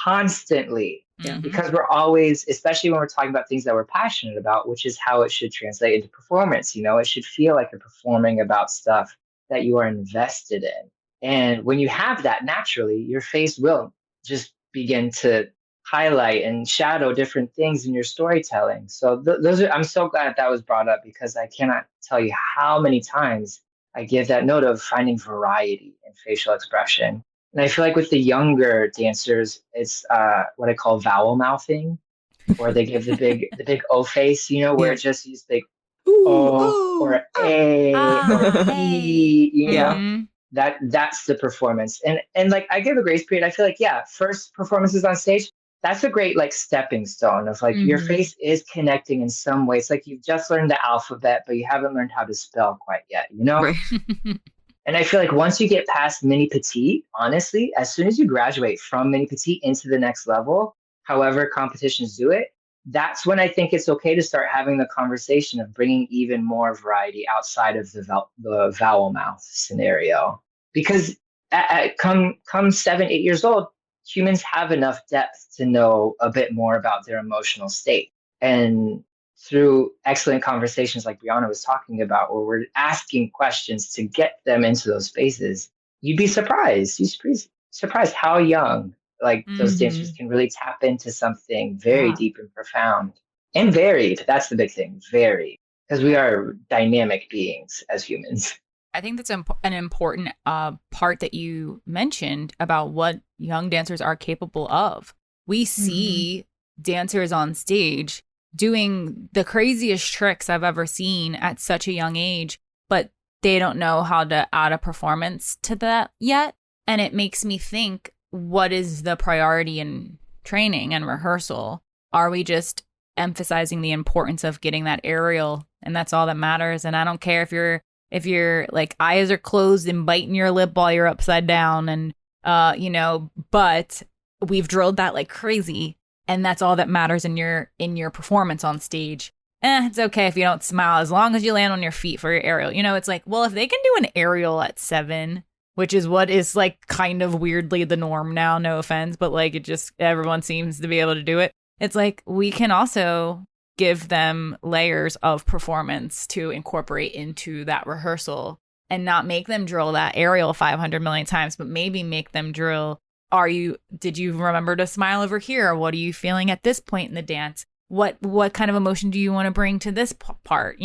constantly. Because we're always, especially when we're talking about things that we're passionate about, which is how it should translate into performance. You know, it should feel like you're performing about stuff that you are invested in. And when you have that, naturally, your face will just begin to highlight and shadow different things in your storytelling. So those are, I'm so glad that was brought up, because I cannot tell you how many times I give that note of finding variety in facial expression. And I feel like with the younger dancers, it's what I call vowel mouthing, or they give the big O face, where it just uses like O or A or E, that's the performance. And like, I give a grace period. I feel like, first performances on stage, that's a great like stepping stone of like your face is connecting in some way. It's like you've just learned the alphabet, but you haven't learned how to spell quite yet, Right. And I feel like once you get past mini petite, honestly, as soon as you graduate from mini petite into the next level, however competitions do it, that's when I think it's okay to start having the conversation of bringing even more variety outside of the vowel mouth scenario. Because come 7, 8 years old, humans have enough depth to know a bit more about their emotional state. And through excellent conversations like Brionna was talking about, where we're asking questions to get them into those spaces, you'd be surprised. You'd be surprised how young like those dancers can really tap into something very deep and profound and varied. That's the big thing, varied, because we are dynamic beings as humans. I think that's an important part that you mentioned about what young dancers are capable of. We see dancers on stage doing the craziest tricks I've ever seen at such a young age, but they don't know how to add a performance to that yet. And it makes me think, what is the priority in training and rehearsal? Are we just emphasizing the importance of getting that aerial, and that's all that matters? And I don't care if your like eyes are closed and biting your lip while you're upside down, and but we've drilled that like crazy, and that's all that matters in your performance on stage. It's okay if you don't smile as long as you land on your feet for your aerial. It's like, well, if they can do an aerial at 7, which is what is like kind of weirdly the norm now, no offense, but like it just, everyone seems to be able to do it. It's like, we can also give them layers of performance to incorporate into that rehearsal, and not make them drill that aerial 500 million times, but maybe make them drill, did you remember to smile over here? What are you feeling at this point in the dance? What kind of emotion do you want to bring to this part?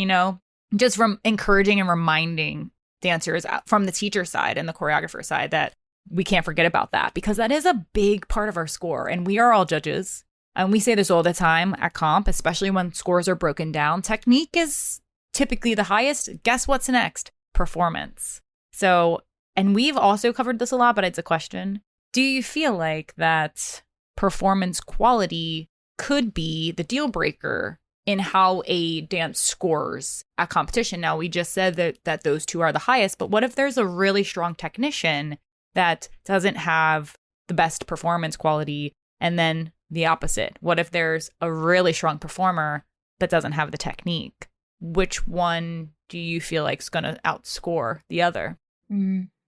Just from encouraging and reminding dancers from the teacher side and the choreographer side that we can't forget about that, because that is a big part of our score. And we are all judges. And we say this all the time at comp, especially when scores are broken down. Technique is typically the highest. Guess what's next? Performance. So, and we've also covered this a lot, but it's a question. Do you feel like that performance quality could be the deal breaker in how a dance scores at competition? Now, we just said that those two are the highest, but what if there's a really strong technician that doesn't have the best performance quality, and then the opposite? What if there's a really strong performer but doesn't have the technique? Which one do you feel like is going to outscore the other?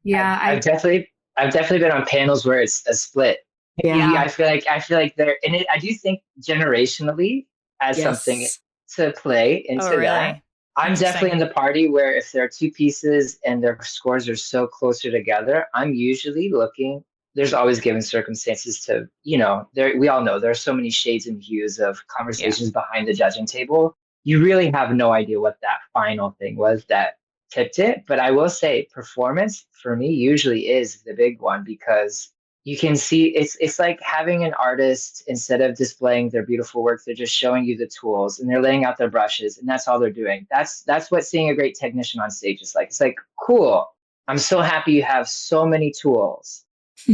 Yeah, I've definitely been on panels where it's a split. Yeah, I feel like there, and I do think generationally has something to play into that. I'm definitely in the party where if there are two pieces and their scores are so closer together, I'm usually looking. There's always given circumstances to, we all know there are so many shades and hues of conversations behind the judging table. You really have no idea what that final thing was that tipped it. But I will say performance for me usually is the big one, because you can see it's like having an artist, instead of displaying their beautiful work, they're just showing you the tools and they're laying out their brushes, and that's all they're doing. That's what seeing a great technician on stage is like. It's like, cool. I'm so happy you have so many tools,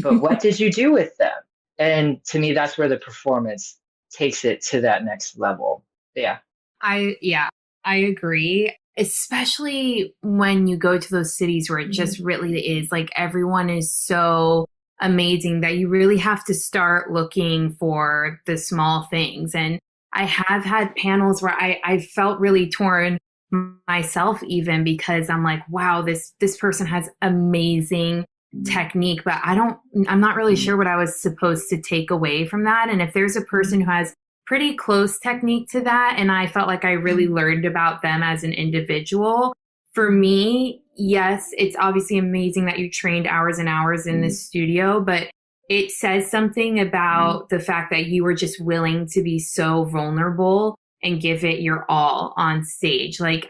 but what did you do with them? And to me, that's where the performance takes it to that next level. Yeah. I agree. Especially when you go to those cities where it just really is like everyone is so amazing that you really have to start looking for the small things. And I have had panels where I felt really torn myself, even because I'm like, wow, this person has amazing technique, but I'm not really sure what I was supposed to take away from that. And if there's a person who has pretty close technique to that, and I felt like I really learned about them as an individual, for me, yes, it's obviously amazing that you trained hours and hours in this studio, but it says something about the fact that you were just willing to be so vulnerable and give it your all on stage. Like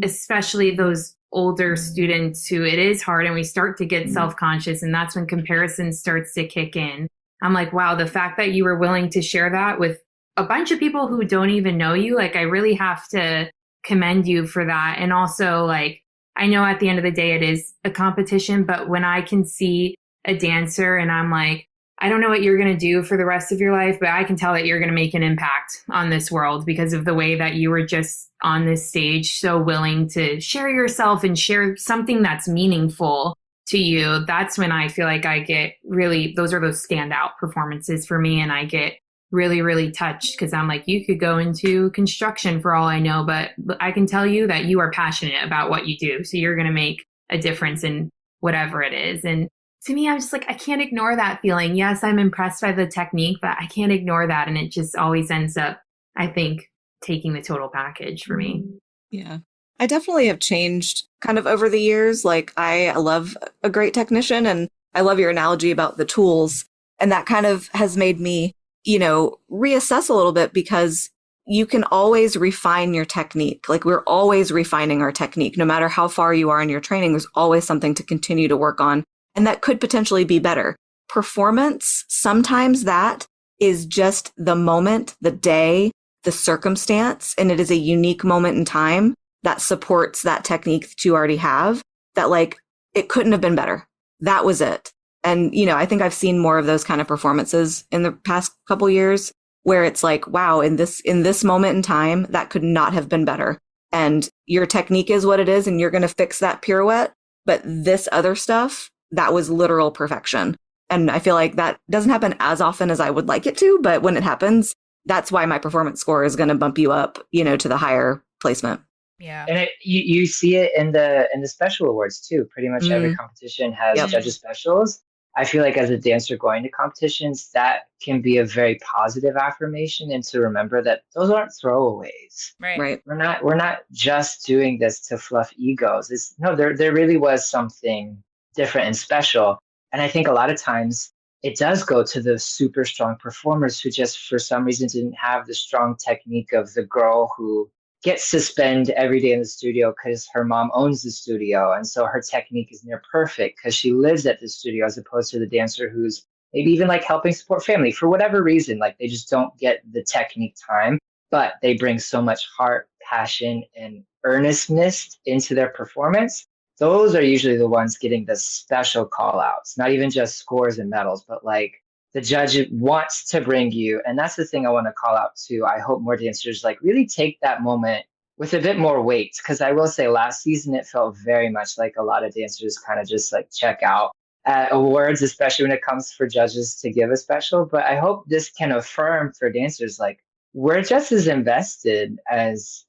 especially those older students who it is hard and we start to get self-conscious, and that's when comparison starts to kick in. I'm like, wow, the fact that you were willing to share that with a bunch of people who don't even know you, like I really have to commend you for that. And also, like, I know at the end of the day it is a competition, but when I can see a dancer and I'm like, I don't know what you're going to do for the rest of your life, but I can tell that you're going to make an impact on this world because of the way that you were just on this stage, so willing to share yourself and share something that's meaningful to you. That's when I feel like I get really, those are those standout performances for me. And I get really, really touched because I'm like, you could go into construction for all I know, but I can tell you that you are passionate about what you do. So you're going to make a difference in whatever it is. And to me, I'm just like, I can't ignore that feeling. Yes, I'm impressed by the technique, but I can't ignore that. And it just always ends up, I think, taking the total package for me. Yeah. I definitely have changed kind of over the years. Like, I love a great technician, and I love your analogy about the tools. And that kind of has made me, reassess a little bit, because you can always refine your technique. Like, we're always refining our technique. No matter how far you are in your training, there's always something to continue to work on. And that could potentially be better. Performance, sometimes that is just the moment, the day, the circumstance, and it is a unique moment in time that supports that technique that you already have, that like, it couldn't have been better. That was it. And, I think I've seen more of those kind of performances in the past couple years where it's like, wow, in this moment in time, that could not have been better. And your technique is what it is, and you're going to fix that pirouette. But this other stuff, that was literal perfection. And I feel like that doesn't happen as often as I would like it to, but when it happens, that's why my performance score is going to bump you up, to the higher placement. Yeah. And you see it in the special awards too. Pretty much every competition has judges specials. I feel like as a dancer going to competitions, that can be a very positive affirmation, and to remember that those aren't throwaways. Right. We're not just doing this to fluff egos. There really was something different and special. And I think a lot of times it does go to the super strong performers who just for some reason didn't have the strong technique of the girl who gets to spend every day in the studio because her mom owns the studio. And so her technique is near perfect because she lives at the studio, as opposed to the dancer who's maybe even like helping support family for whatever reason. Like, they just don't get the technique time, but they bring so much heart, passion, and earnestness into their performance. Those are usually the ones getting the special call outs, not even just scores and medals, but like the judge wants to bring you. And that's the thing I want to call out too. I hope more dancers like really take that moment with a bit more weight. Cause I will say last season, it felt very much like a lot of dancers kind of just like check out at awards, especially when it comes for judges to give a special. But I hope this can affirm for dancers, like, we're just as invested as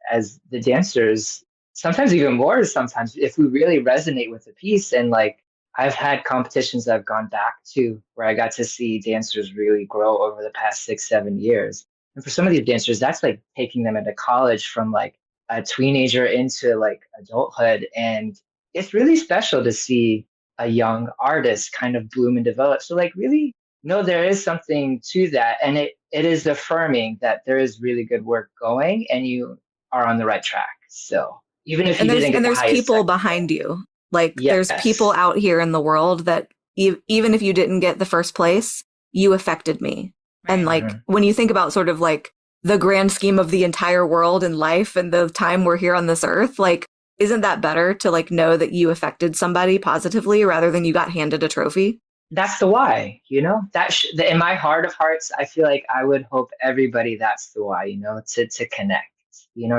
the dancers, sometimes even more sometimes, if we really resonate with the piece. And like, I've had competitions I've gone back to where I got to see dancers really grow over the past 6-7 years. And for some of these dancers, that's like taking them into college from like a teenager into like adulthood. And it's really special to see a young artist kind of bloom and develop. So like, really, no, there is something to that. And it is affirming that there is really good work going and you are on the right track. So even if you didn't get the highest people behind you. Like, there's people out here in the world that even if you didn't get the first place, you affected me. Right. And like, when you think about sort of like the grand scheme of the entire world and life and the time we're here on this earth, like, isn't that better to like know that you affected somebody positively rather than you got handed a trophy? That's the why, in my heart of hearts, I feel like I would hope everybody, that's the why, to connect,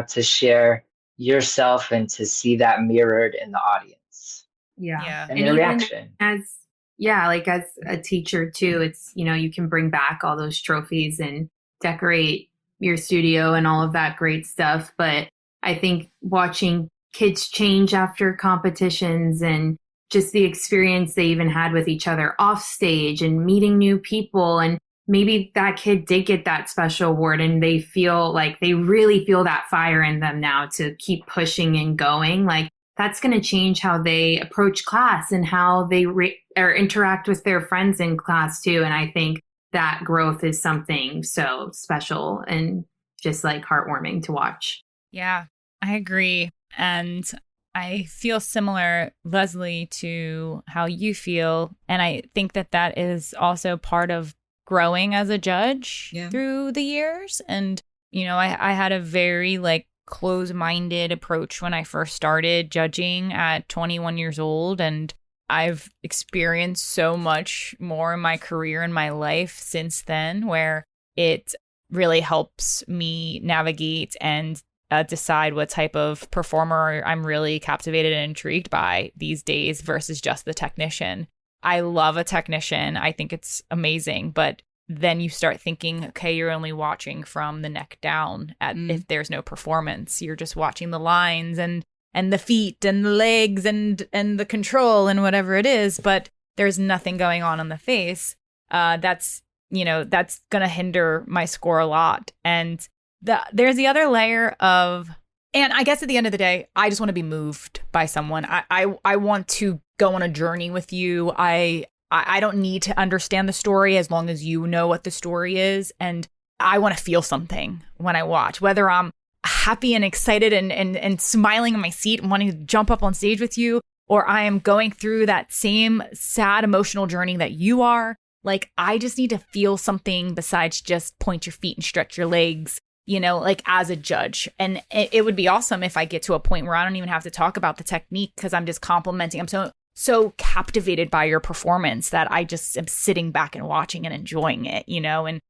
to share yourself and to see that mirrored in the audience. Yeah. And the reaction. As a teacher too, it's, you can bring back all those trophies and decorate your studio and all of that great stuff. But I think watching kids change after competitions and just the experience they even had with each other off stage and meeting new people, and maybe that kid did get that special award and they feel like they really feel that fire in them now to keep pushing and going. Like, that's going to change how they approach class and how they or interact with their friends in class too. And I think that growth is something so special and just like heartwarming to watch. Yeah, I agree. And I feel similar, Lesley, to how you feel. And I think that that is also part of growing as a judge through the years. And, you know, I had a very like close-minded approach when I first started judging at 21 years old. And I've experienced so much more in my career and my life since then, where it really helps me navigate and decide what type of performer I'm really captivated and intrigued by these days versus just the technician. I love a technician. I think it's amazing. But then you start thinking, okay, you're only watching from the neck down if there's no performance. You're just watching the lines and the feet and the legs and the control and whatever it is. But there's nothing going on the face. That's going to hinder my score a lot. And there's the other layer of, and I guess at the end of the day, I just want to be moved by someone. I want to go on a journey with you. I don't need to understand the story as long as you know what the story is. And I want to feel something when I watch, whether I'm happy and excited and smiling in my seat and wanting to jump up on stage with you, or I am going through that same sad emotional journey that you are. Like, I just need to feel something besides just point your feet and stretch your legs, you know, like as a judge. And it would be awesome if I get to a point where I don't even have to talk about the technique because I'm just complimenting. I'm so captivated by your performance that I just am sitting back and watching and enjoying it, you know, and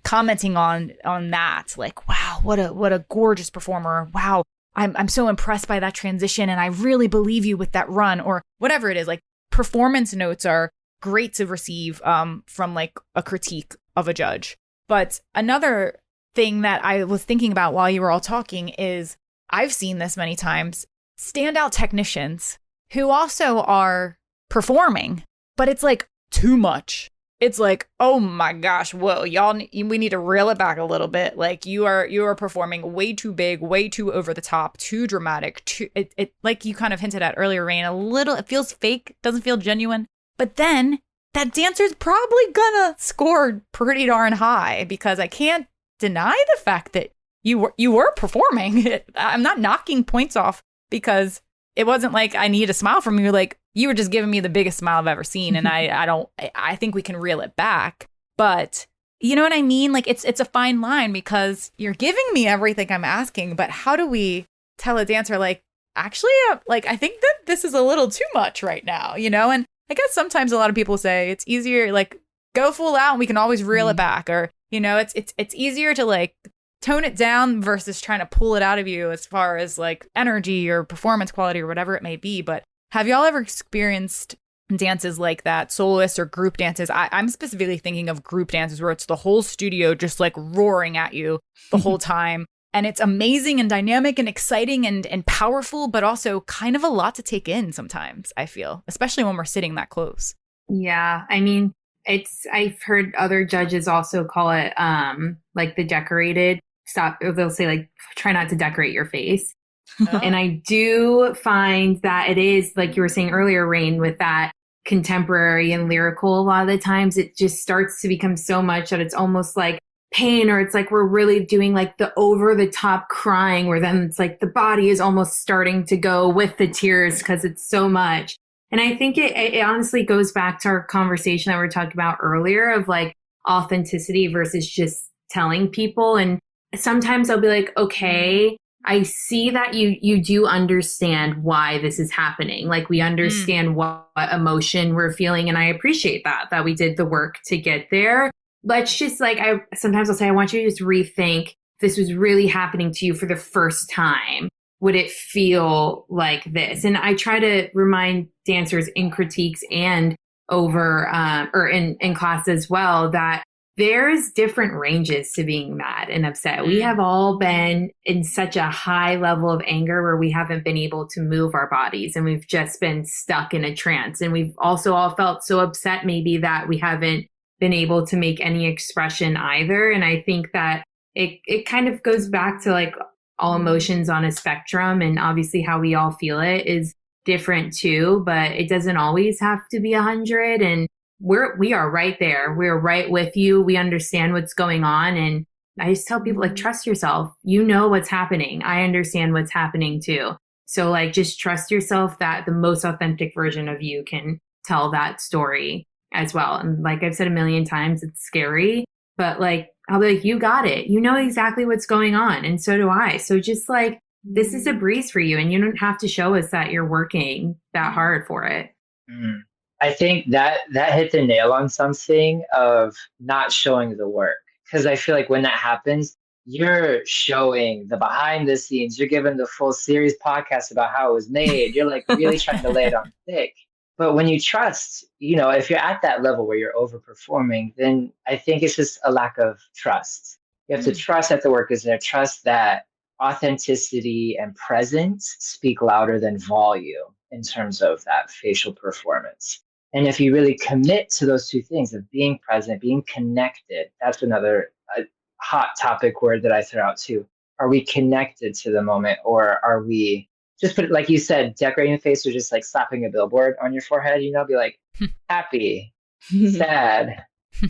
commenting on that, like, wow, what a gorgeous performer. Wow, I'm so impressed by that transition, and I really believe you with that run, or whatever it is. Like, performance notes are great to receive from like a critique of a judge. But another thing that I was thinking about while you were all talking is, I've seen this many times, standout technicians who also are performing, but it's like too much. It's like, oh my gosh, whoa, we need to reel it back a little bit. Like, you are performing way too big, way too over the top, too dramatic. It like you kind of hinted at earlier, Rayne, it feels fake, doesn't feel genuine. But then that dancer's probably gonna score pretty darn high, because I can't deny the fact that you were performing. I'm not knocking points off, because it wasn't like I need a smile from you. Like, you were just giving me the biggest smile I've ever seen. And I think we can reel it back. But you know what I mean? Like, it's a fine line, because you're giving me everything I'm asking. But how do we tell a dancer, like, actually, like, I think that this is a little too much right now, you know? And I guess sometimes a lot of people say it's easier, like, go full out and we can always reel it back. Or, you know, it's easier to like tone it down versus trying to pull it out of you as far as like energy or performance quality or whatever it may be. But have y'all ever experienced dances like that, soloists or group dances? I'm specifically thinking of group dances where it's the whole studio just like roaring at you the whole time. And it's amazing and dynamic and exciting and powerful, but also kind of a lot to take in sometimes, I feel, especially when we're sitting that close. Yeah. I mean, I've heard other judges also call it like the decorated stop. They'll say like, try not to decorate your face. And I do find that it is, like you were saying earlier, Rayne, with that contemporary and lyrical, a lot of the times it just starts to become so much that it's almost like pain, or it's like we're really doing like the over the top crying, where then it's like the body is almost starting to go with the tears because it's so much. And I think it honestly goes back to our conversation that we were talking about earlier of like authenticity versus just telling people. And sometimes I'll be like, okay, I see that you do understand why this is happening. Like, we understand what emotion we're feeling. And I appreciate that we did the work to get there. Let's just like, sometimes I'll say, I want you to just rethink, if this was really happening to you for the first time, would it feel like this? And I try to remind dancers in critiques and over, or in class as well, that there's different ranges to being mad and upset. We have all been in such a high level of anger where we haven't been able to move our bodies, and we've just been stuck in a trance. And we've also all felt so upset maybe that we haven't been able to make any expression either. And I think that it kind of goes back to like all emotions on a spectrum, and obviously how we all feel it is different too, but it doesn't always have to be 100. And we are right there. We're right with you. We understand what's going on. And I just tell people, like, trust yourself. You know what's happening. I understand what's happening too. So like, just trust yourself that the most authentic version of you can tell that story as well. And like I've said a million times, it's scary, but like, I'll be like, you got it. You know exactly what's going on. And so do I. So just like, this is a breeze for you, and you don't have to show us that you're working that hard for it. I think that hit the nail on something of not showing the work. Because I feel like when that happens, you're showing the behind the scenes. You're giving the full series podcast about how it was made. You're like really trying to lay it on thick. But when you trust, if you're at that level where you're overperforming, then I think it's just a lack of trust. You have to trust that the work is there, trust that authenticity and presence speak louder than volume in terms of that facial performance. And if you really commit to those two things of being present, being connected, that's another hot topic word that I throw out too. Are we connected to the moment, or are we just put it, like you said, decorating the face, or just like slapping a billboard on your forehead, be like happy, sad,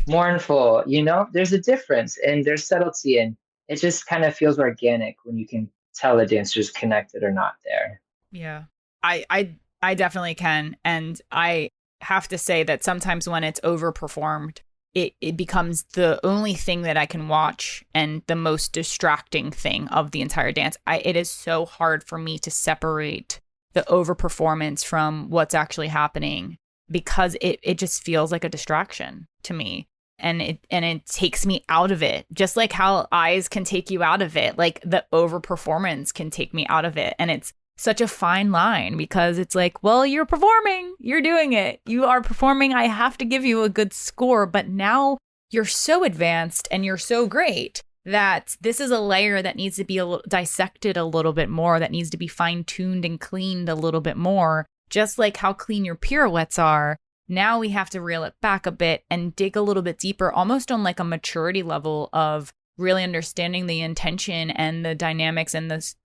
mournful, there's a difference, and there's subtlety, and it just kind of feels organic when you can tell the dancer's connected or not there. Yeah, I definitely can. And I have to say that sometimes when it's overperformed, it becomes the only thing that I can watch and the most distracting thing of the entire dance. It is so hard for me to separate the overperformance from what's actually happening, because it just feels like a distraction to me. And it takes me out of it, just like how eyes can take you out of it. Like the overperformance can take me out of it. And it's such a fine line, because it's like, well, you're performing, you're doing it, you are performing, I have to give you a good score. But now you're so advanced and you're so great that this is a layer that needs to be dissected a little bit more, that needs to be fine-tuned and cleaned a little bit more, just like how clean your pirouettes are. Now we have to reel it back a bit and dig a little bit deeper, almost on like a maturity level of really understanding the intention and the dynamics and this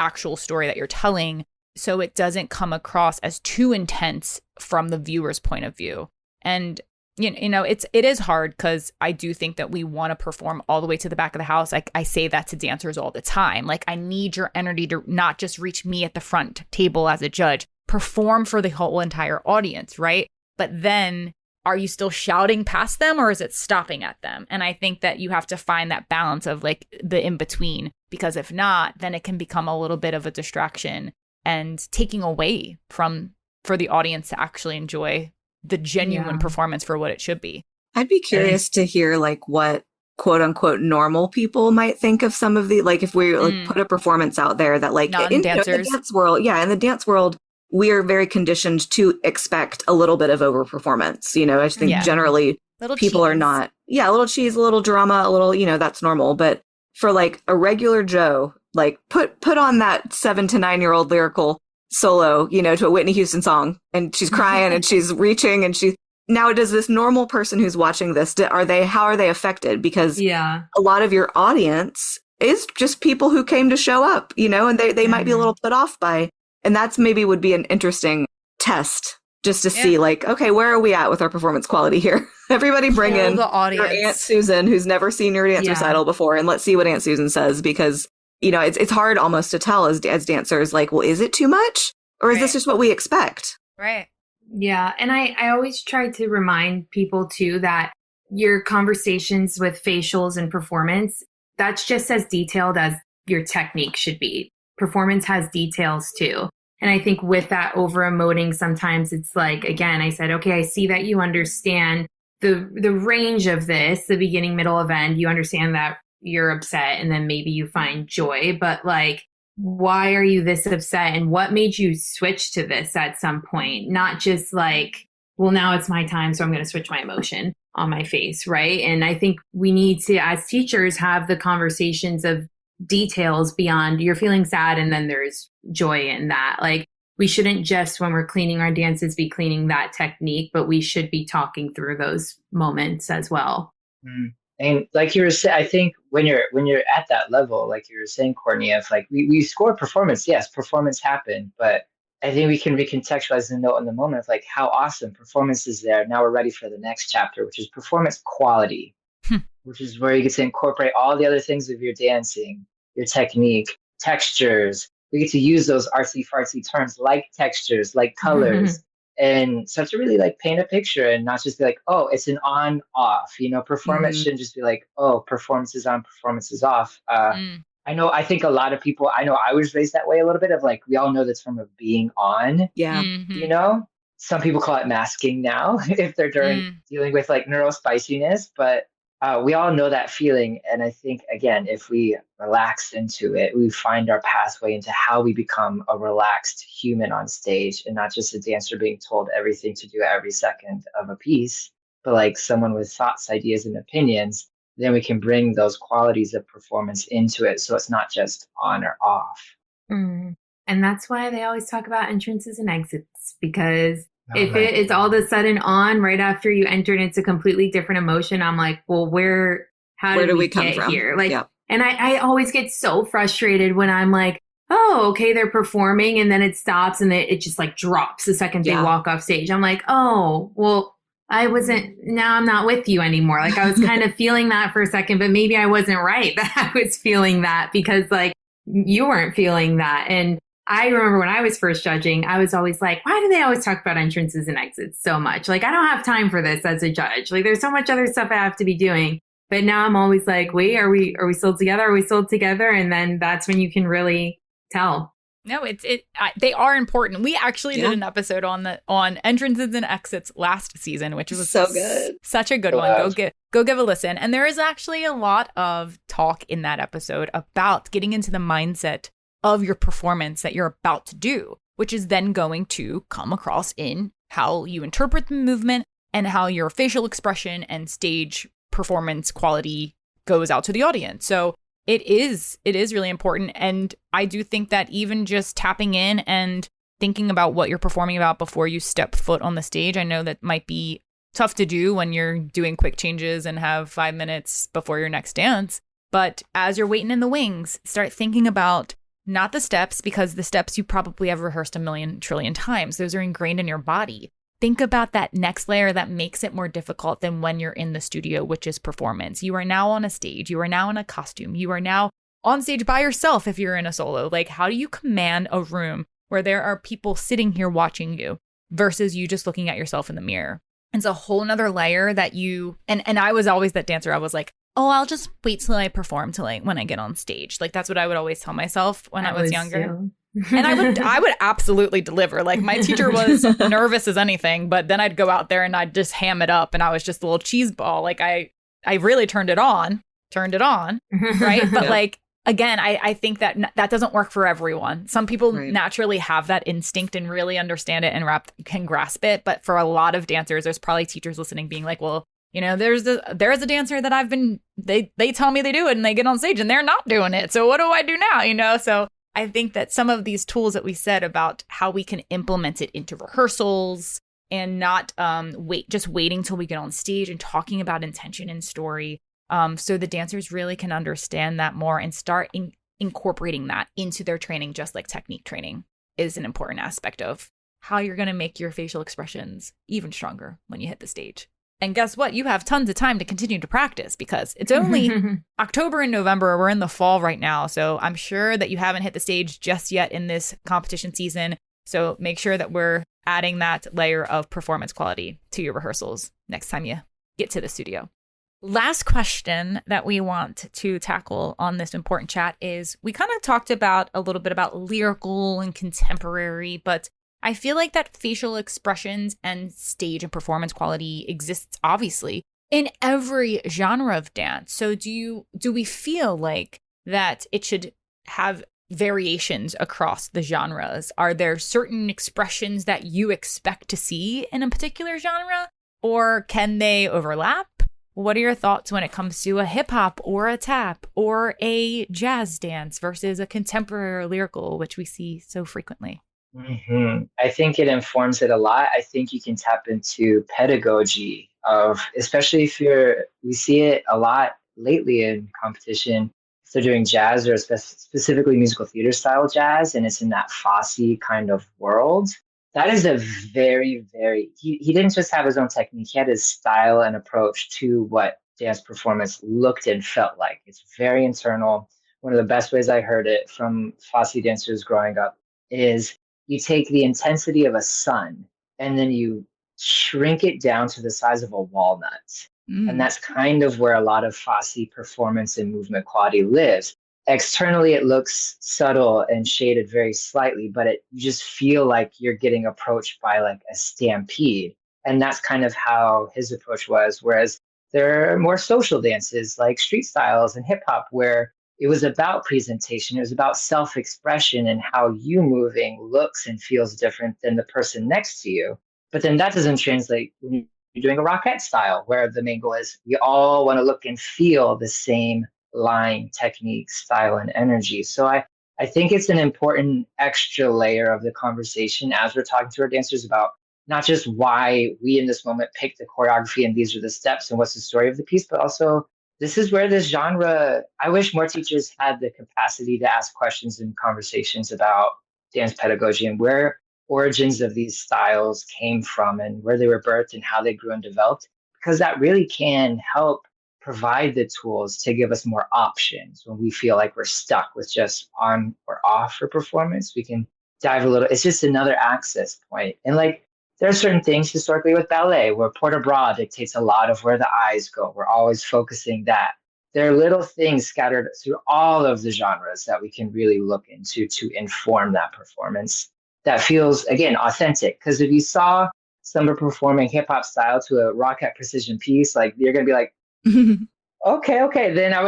actual story that you're telling, so it doesn't come across as too intense from the viewer's point of view. And it is hard, because I do think that we want to perform all the way to the back of the house. I say that to dancers all the time. Like, I need your energy to not just reach me at the front table as a judge, perform for the whole entire audience, right? But then, are you still shouting past them, or is it stopping at them? And I think that you have to find that balance of like the in between, because if not, then it can become a little bit of a distraction and taking away for the audience to actually enjoy the genuine performance for what it should be. I'd be curious to hear like what quote unquote normal people might think of some of the, like, if we like put a performance out there that like in the dance world, in the dance world, we are very conditioned to expect a little bit of overperformance. I just think generally little people cheese. Are not, a little cheese, a little drama, a little, that's normal. But for like a regular Joe, like put on that 7 to 9 year old lyrical solo, to a Whitney Houston song, and she's crying and she's reaching, and now does this normal person who's watching this, how are they affected? Because a lot of your audience is just people who came to show up, and they might be a little put off by. And that's maybe would be an interesting test, just to see like, okay, where are we at with our performance quality here? Everybody bring in the audience. Your Aunt Susan, who's never seen your dance recital before, and let's see what Aunt Susan says, because, it's hard almost to tell as dancers, like, well, is it too much? Or is this just what we expect? Right. Yeah. And I always try to remind people too that your conversations with facials and performance, that's just as detailed as your technique should be. Performance has details too. And I think with that over emoting, sometimes it's like, again, I said, okay, I see that you understand the range of this, the beginning, middle, of end. You understand that you're upset, and then maybe you find joy, but like, why are you this upset? And what made you switch to this at some point? Not just like, well, now it's my time, so I'm going to switch my emotion on my face, right? And I think we need to, as teachers, have the conversations of details beyond you're feeling sad and then there's joy in that. Like, we shouldn't just, when we're cleaning our dances, be cleaning that technique, but we should be talking through those moments as well. And like you were saying, I think when you're at that level, like you were saying, Courtney, of like we score performance, yes, performance happened, but I think we can recontextualize the note in the moment of like how awesome performance is there. Now we're ready for the next chapter, which is performance quality, which is where you get to incorporate all the other things of your dancing, your technique, textures. We get to use those artsy fartsy terms like textures, like colors, and start to really like paint a picture and not just be like, oh, it's an on off. Performance shouldn't just be like, oh, performance is on, performance is off. I think a lot of people, I know I was raised that way a little bit of like, we all know the term of being on, Yeah. some people call it masking now if they're dealing with like neurospiciness, but we all know that feeling. And I think, again, if we relax into it, we find our pathway into how we become a relaxed human on stage and not just a dancer being told everything to do every second of a piece, but like someone with thoughts, ideas, and opinions. Then we can bring those qualities of performance into it. So it's not just on or off. And that's why they always talk about entrances and exits, because if it is all of a sudden on right after you entered into completely different emotion, I'm like, well, how did we come from here? Like, and I always get so frustrated when I'm like, oh, okay, they're performing and then it stops and it just like drops the second they walk off stage. I'm like, oh, well, now I'm not with you anymore. Like I was kind of feeling that for a second, but maybe I wasn't right that I was feeling that because like you weren't feeling that. And I remember when I was first judging, I was always like, why do they always talk about entrances and exits so much? Like, I don't have time for this as a judge. Like, there's so much other stuff I have to be doing. But now I'm always like, wait, are we still together? Are we still together? And then that's when you can really tell. No, they are important. We actually did an episode on entrances and exits last season, which was so good. Such a good one. Go give a listen. And there is actually a lot of talk in that episode about getting into the mindset of your performance that you're about to do, which is then going to come across in how you interpret the movement and how your facial expression and stage performance quality goes out to the audience. So it is really important. And I do think that even just tapping in and thinking about what you're performing about before you step foot on the stage, I know that might be tough to do when you're doing quick changes and have 5 minutes before your next dance. But as you're waiting in the wings, start thinking about not the steps, because the steps you probably have rehearsed a million trillion times. Those are ingrained in your body. Think about that next layer that makes it more difficult than when you're in the studio, which is performance. You are now on a stage. You are now in a costume. You are now on stage by yourself if you're in a solo. Like, how do you command a room where there are people sitting here watching you versus you just looking at yourself in the mirror? It's a whole nother layer that you, and I was always that dancer. I was like, oh, I'll just wait till I perform when I get on stage. Like, that's what I would always tell myself when I was younger. And I would absolutely deliver. Like, my teacher was nervous as anything, but then I'd go out there and I'd just ham it up and I was just a little cheese ball. Like, I really turned it on, right? But like, again, I think that doesn't work for everyone. Some people naturally have that instinct and really understand it and can grasp it. But for a lot of dancers, there's probably teachers listening being like, well, there's a dancer that they tell me they do it and they get on stage and they're not doing it. So what do I do now? So I think that some of these tools that we said about how we can implement it into rehearsals and not waiting till we get on stage and talking about intention and story, so the dancers really can understand that more and start incorporating that into their training, just like technique training is an important aspect of how you're going to make your facial expressions even stronger when you hit the stage. And guess what? You have tons of time to continue to practice because it's only October and November. We're in the fall right now. So I'm sure that you haven't hit the stage just yet in this competition season. So make sure that we're adding that layer of performance quality to your rehearsals next time you get to the studio. Last question that we want to tackle on this important chat is, we kind of talked about a little bit about lyrical and contemporary, but I feel like that facial expressions and stage and performance quality exists obviously in every genre of dance. So do we feel like that it should have variations across the genres? Are there certain expressions that you expect to see in a particular genre, or can they overlap? What are your thoughts when it comes to a hip hop or a tap or a jazz dance versus a contemporary or lyrical, which we see so frequently? I think it informs it a lot. I think you can tap into pedagogy of, especially if we see it a lot lately in competition. If they're doing jazz or specifically musical theater style jazz, and it's in that Fosse kind of world, that is a he didn't just have his own technique, he had his style and approach to what dance performance looked and felt like. It's very internal. One of the best ways I heard it from Fosse dancers growing up is you take the intensity of a sun and then you shrink it down to the size of a walnut. And that's kind of where a lot of Fosse performance and movement quality lives. Externally, it looks subtle and shaded very slightly, but you just feel like you're getting approached by like a stampede. And that's kind of how his approach was. Whereas there are more social dances like street styles and hip hop, where it was about presentation. It was about self-expression and how you moving looks and feels different than the person next to you. But then that doesn't translate when you're doing a rockette style, where the main goal is we all want to look and feel the same line, technique, style, and energy. So I think it's an important extra layer of the conversation as we're talking to our dancers about not just why we in this moment picked the choreography and these are the steps and what's the story of the piece, but also this is where this genre, I wish more teachers had the capacity to ask questions and conversations about dance pedagogy and where origins of these styles came from and where they were birthed and how they grew and developed, because that really can help provide the tools to give us more options when we feel like we're stuck with just on or off for performance. We can dive a little, it's just another access point. And like, there are certain things historically with ballet where port-de-bras dictates a lot of where the eyes go. We're always focusing that. There are little things scattered through all of the genres that we can really look into to inform that performance that feels, again, authentic. Because if you saw someone performing hip-hop style to a rockette precision piece, like you're going to be like, okay. Then I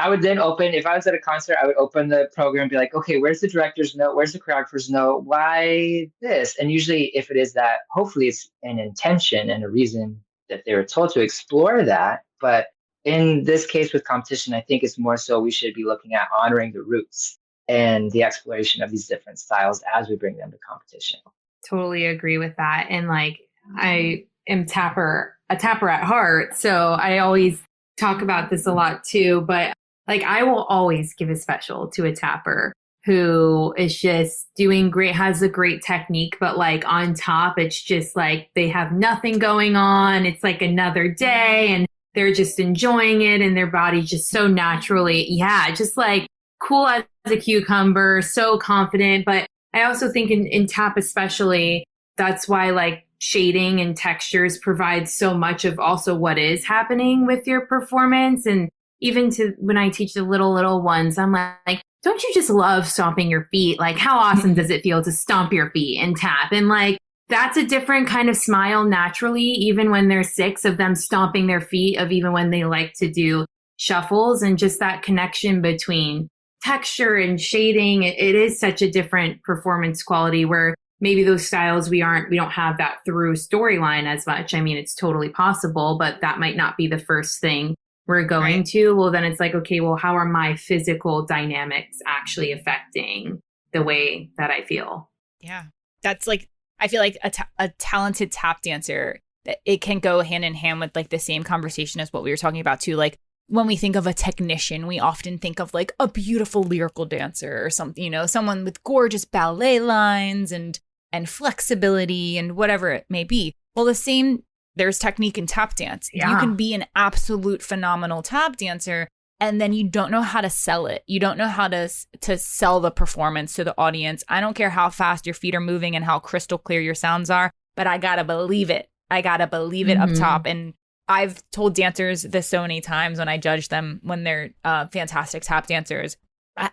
would then open, if I was at a concert, I would open the program and be like, okay, where's the director's note? Where's the choreographer's note? Why this? And usually if it is that, hopefully it's an intention and a reason that they were told to explore that. But in this case with competition, I think it's more so we should be looking at honoring the roots and the exploration of these different styles as we bring them to competition. Totally agree with that. And like, I am a tapper at heart. So I always talk about this a lot too, but like I will always give a special to a tapper who is just doing great, has a great technique, but like on top, it's just like they have nothing going on. It's like another day and they're just enjoying it and their body just so naturally, just like cool as a cucumber, so confident. But I also think in tap especially, that's why like shading and textures provide so much of also what is happening with your performance. And even to when I teach the little ones, I'm like, don't you just love stomping your feet? Like, how awesome does it feel to stomp your feet and tap? And like, that's a different kind of smile naturally, even when they're 6 of them stomping their feet, of even when they like to do shuffles, and just that connection between texture and shading. It is such a different performance quality where maybe those styles we don't have that through storyline as much. I mean, it's totally possible, but that might not be the first thing we're going to. Well, then it's like, okay, well, how are my physical dynamics actually affecting the way that I feel? Yeah. That's like, I feel like a talented tap dancer, that it can go hand in hand with like the same conversation as what we were talking about too. Like when we think of a technician, we often think of like a beautiful lyrical dancer or something, someone with gorgeous ballet lines and flexibility and whatever it may be. Well, there's technique in tap dance. Yeah. You can be an absolute phenomenal tap dancer and then you don't know how to sell it. You don't know how to sell the performance to the audience. I don't care how fast your feet are moving and how crystal clear your sounds are, but I gotta believe it. Up top. And I've told dancers this so many times when I judge them when they're fantastic tap dancers.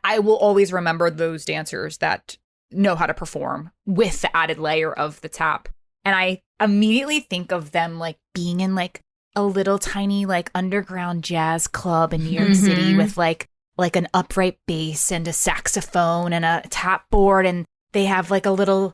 I will always remember those dancers that know how to perform with the added layer of the tap. And I immediately think of them like being in like a little tiny like underground jazz club in New York City with like an upright bass and a saxophone and a tap board, and they have like a little,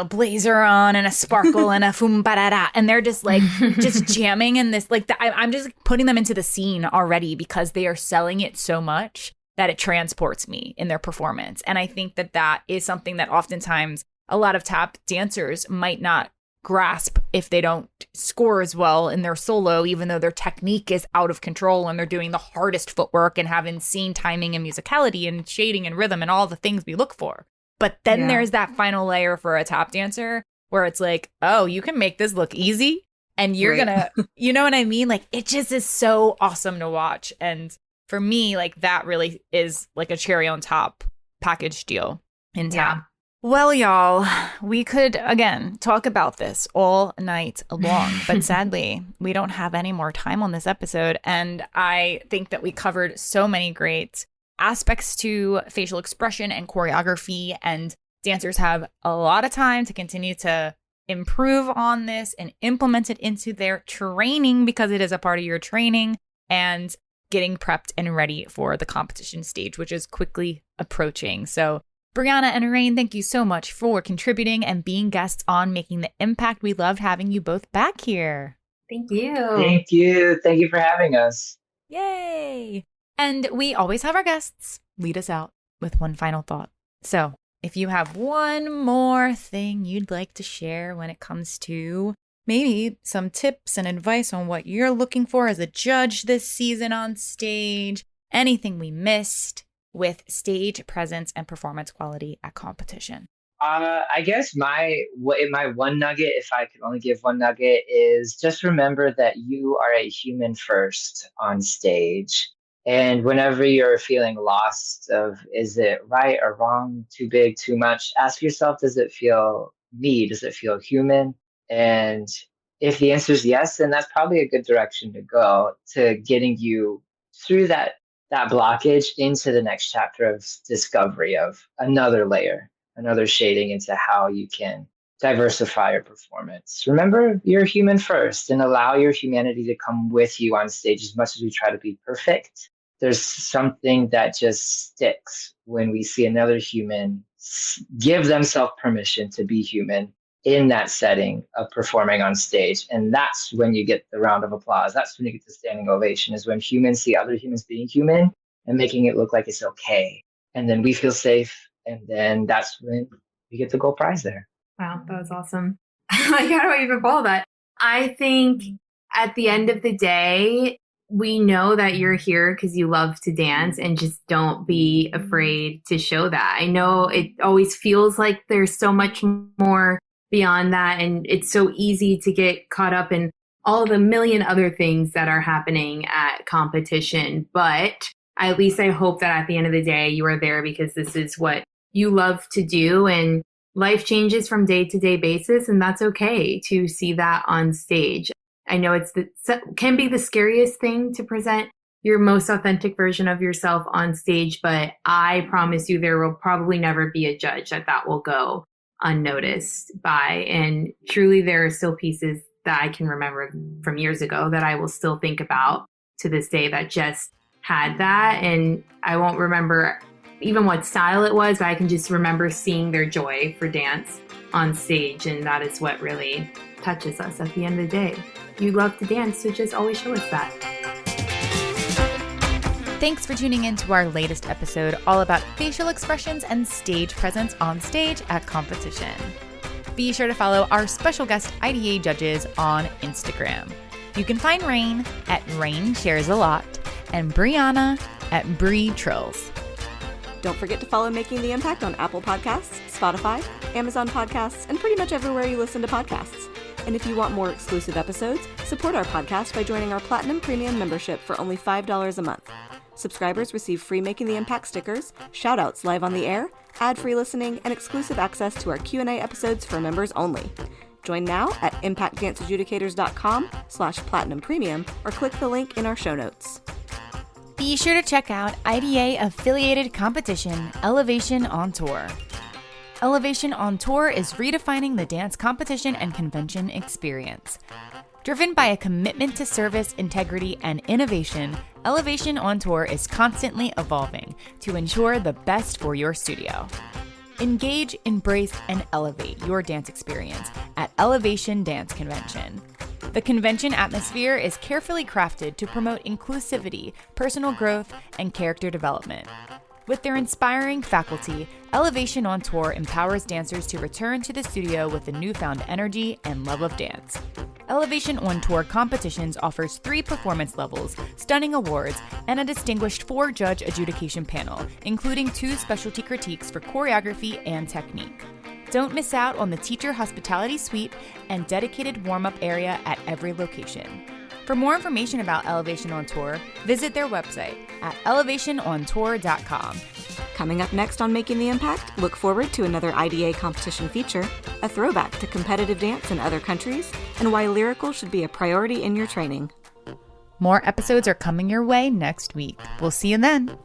blazer on and a sparkle and a fum ba-da-da, and they're just like just jamming in this like I'm just putting them into the scene already because they are selling it so much that it transports me in their performance. And I think that is something that oftentimes a lot of tap dancers might not grasp if they don't score as well in their solo, even though their technique is out of control and they're doing the hardest footwork and have insane timing and musicality and shading and rhythm and all the things we look for. But then there's that final layer for a tap dancer where it's like, oh, you can make this look easy and you're gonna, you know what I mean? Like, it just is so awesome to watch. And for me, like, that really is like a cherry on top package deal in tap. Well, y'all, we could, again, talk about this all night long, but sadly, we don't have any more time on this episode. And I think that we covered so many great aspects to facial expression and choreography, and dancers have a lot of time to continue to improve on this and implement it into their training, because it is a part of your training, and getting prepped and ready for the competition stage, which is quickly approaching. So Brionna and Rayne, thank you so much for contributing and being guests on Making the Impact. We loved having you both back here. Thank you. Thank you. Thank you for having us. Yay! And we always have our guests lead us out with one final thought. So if you have one more thing you'd like to share when it comes to maybe some tips and advice on what you're looking for as a judge this season on stage, anything we missed with stage presence and performance quality at competition. I guess my one nugget, if I could only give one nugget, is just remember that you are a human first on stage. And whenever you're feeling lost of, is it right or wrong, too big, too much, ask yourself, does it feel me? Does it feel human? And if the answer is yes, then that's probably a good direction to go to getting you through that blockage into the next chapter of discovery of another layer, another shading into how you can diversify your performance. Remember, you're human first, and allow your humanity to come with you on stage. As much as we try to be perfect, there's something that just sticks when we see another human give themselves permission to be human in that setting of performing on stage. And that's when you get the round of applause. That's when you get the standing ovation, is when humans see other humans being human and making it look like it's okay. And then we feel safe. And then that's when we get the gold prize there. Wow, that was awesome. Like, how do I even follow that? I think at the end of the day, we know that you're here because you love to dance, and just don't be afraid to show that. I know it always feels like there's so much more beyond that, and it's so easy to get caught up in all the million other things that are happening at competition. But at least I hope that at the end of the day, you are there because this is what you love to do, and life changes from day to day basis, and that's okay to see that on stage. I know can be the scariest thing to present your most authentic version of yourself on stage, but I promise you there will probably never be a judge that will go unnoticed by. And truly, there are still pieces that I can remember from years ago that I will still think about to this day that just had that. And I won't remember even what style it was, but I can just remember seeing their joy for dance on stage. And that is what really touches us at the end of the day. You love to dance, so just always show us that. Thanks for tuning in to our latest episode all about facial expressions and stage presence on stage at competition. Be sure to follow our special guest IDA judges on Instagram. You can find Rayne at Rayne Shares a Lot and Brionna at Bree Trills. Don't forget to follow Making the Impact on Apple Podcasts, Spotify, Amazon Podcasts, and pretty much everywhere you listen to podcasts. And if you want more exclusive episodes, support our podcast by joining our Platinum Premium membership for only $5 a month. Subscribers receive free Making the Impact stickers, shout-outs live on the air, ad-free listening, and exclusive access to our Q&A episodes for members only. Join now at impactdanceadjudicators.com/platinum premium or click the link in our show notes. Be sure to check out IDA affiliated competition Elevation on Tour. Elevation on Tour is redefining the dance competition and convention experience. Driven by a commitment to service, integrity, and innovation, Elevation on Tour is constantly evolving to ensure the best for your studio. Engage, embrace, and elevate your dance experience at Elevation Dance Convention. The convention atmosphere is carefully crafted to promote inclusivity, personal growth, and character development. With their inspiring faculty, Elevation on Tour empowers dancers to return to the studio with a newfound energy and love of dance. Elevation on Tour Competitions offers 3 performance levels, stunning awards, and a distinguished 4-judge adjudication panel, including 2 specialty critiques for choreography and technique. Don't miss out on the teacher hospitality suite and dedicated warm-up area at every location. For more information about Elevation on Tour, visit their website at elevationontour.com. Coming up next on Making the Impact, look forward to another IDA competition feature, a throwback to competitive dance in other countries, and why lyrical should be a priority in your training. More episodes are coming your way next week. We'll see you then.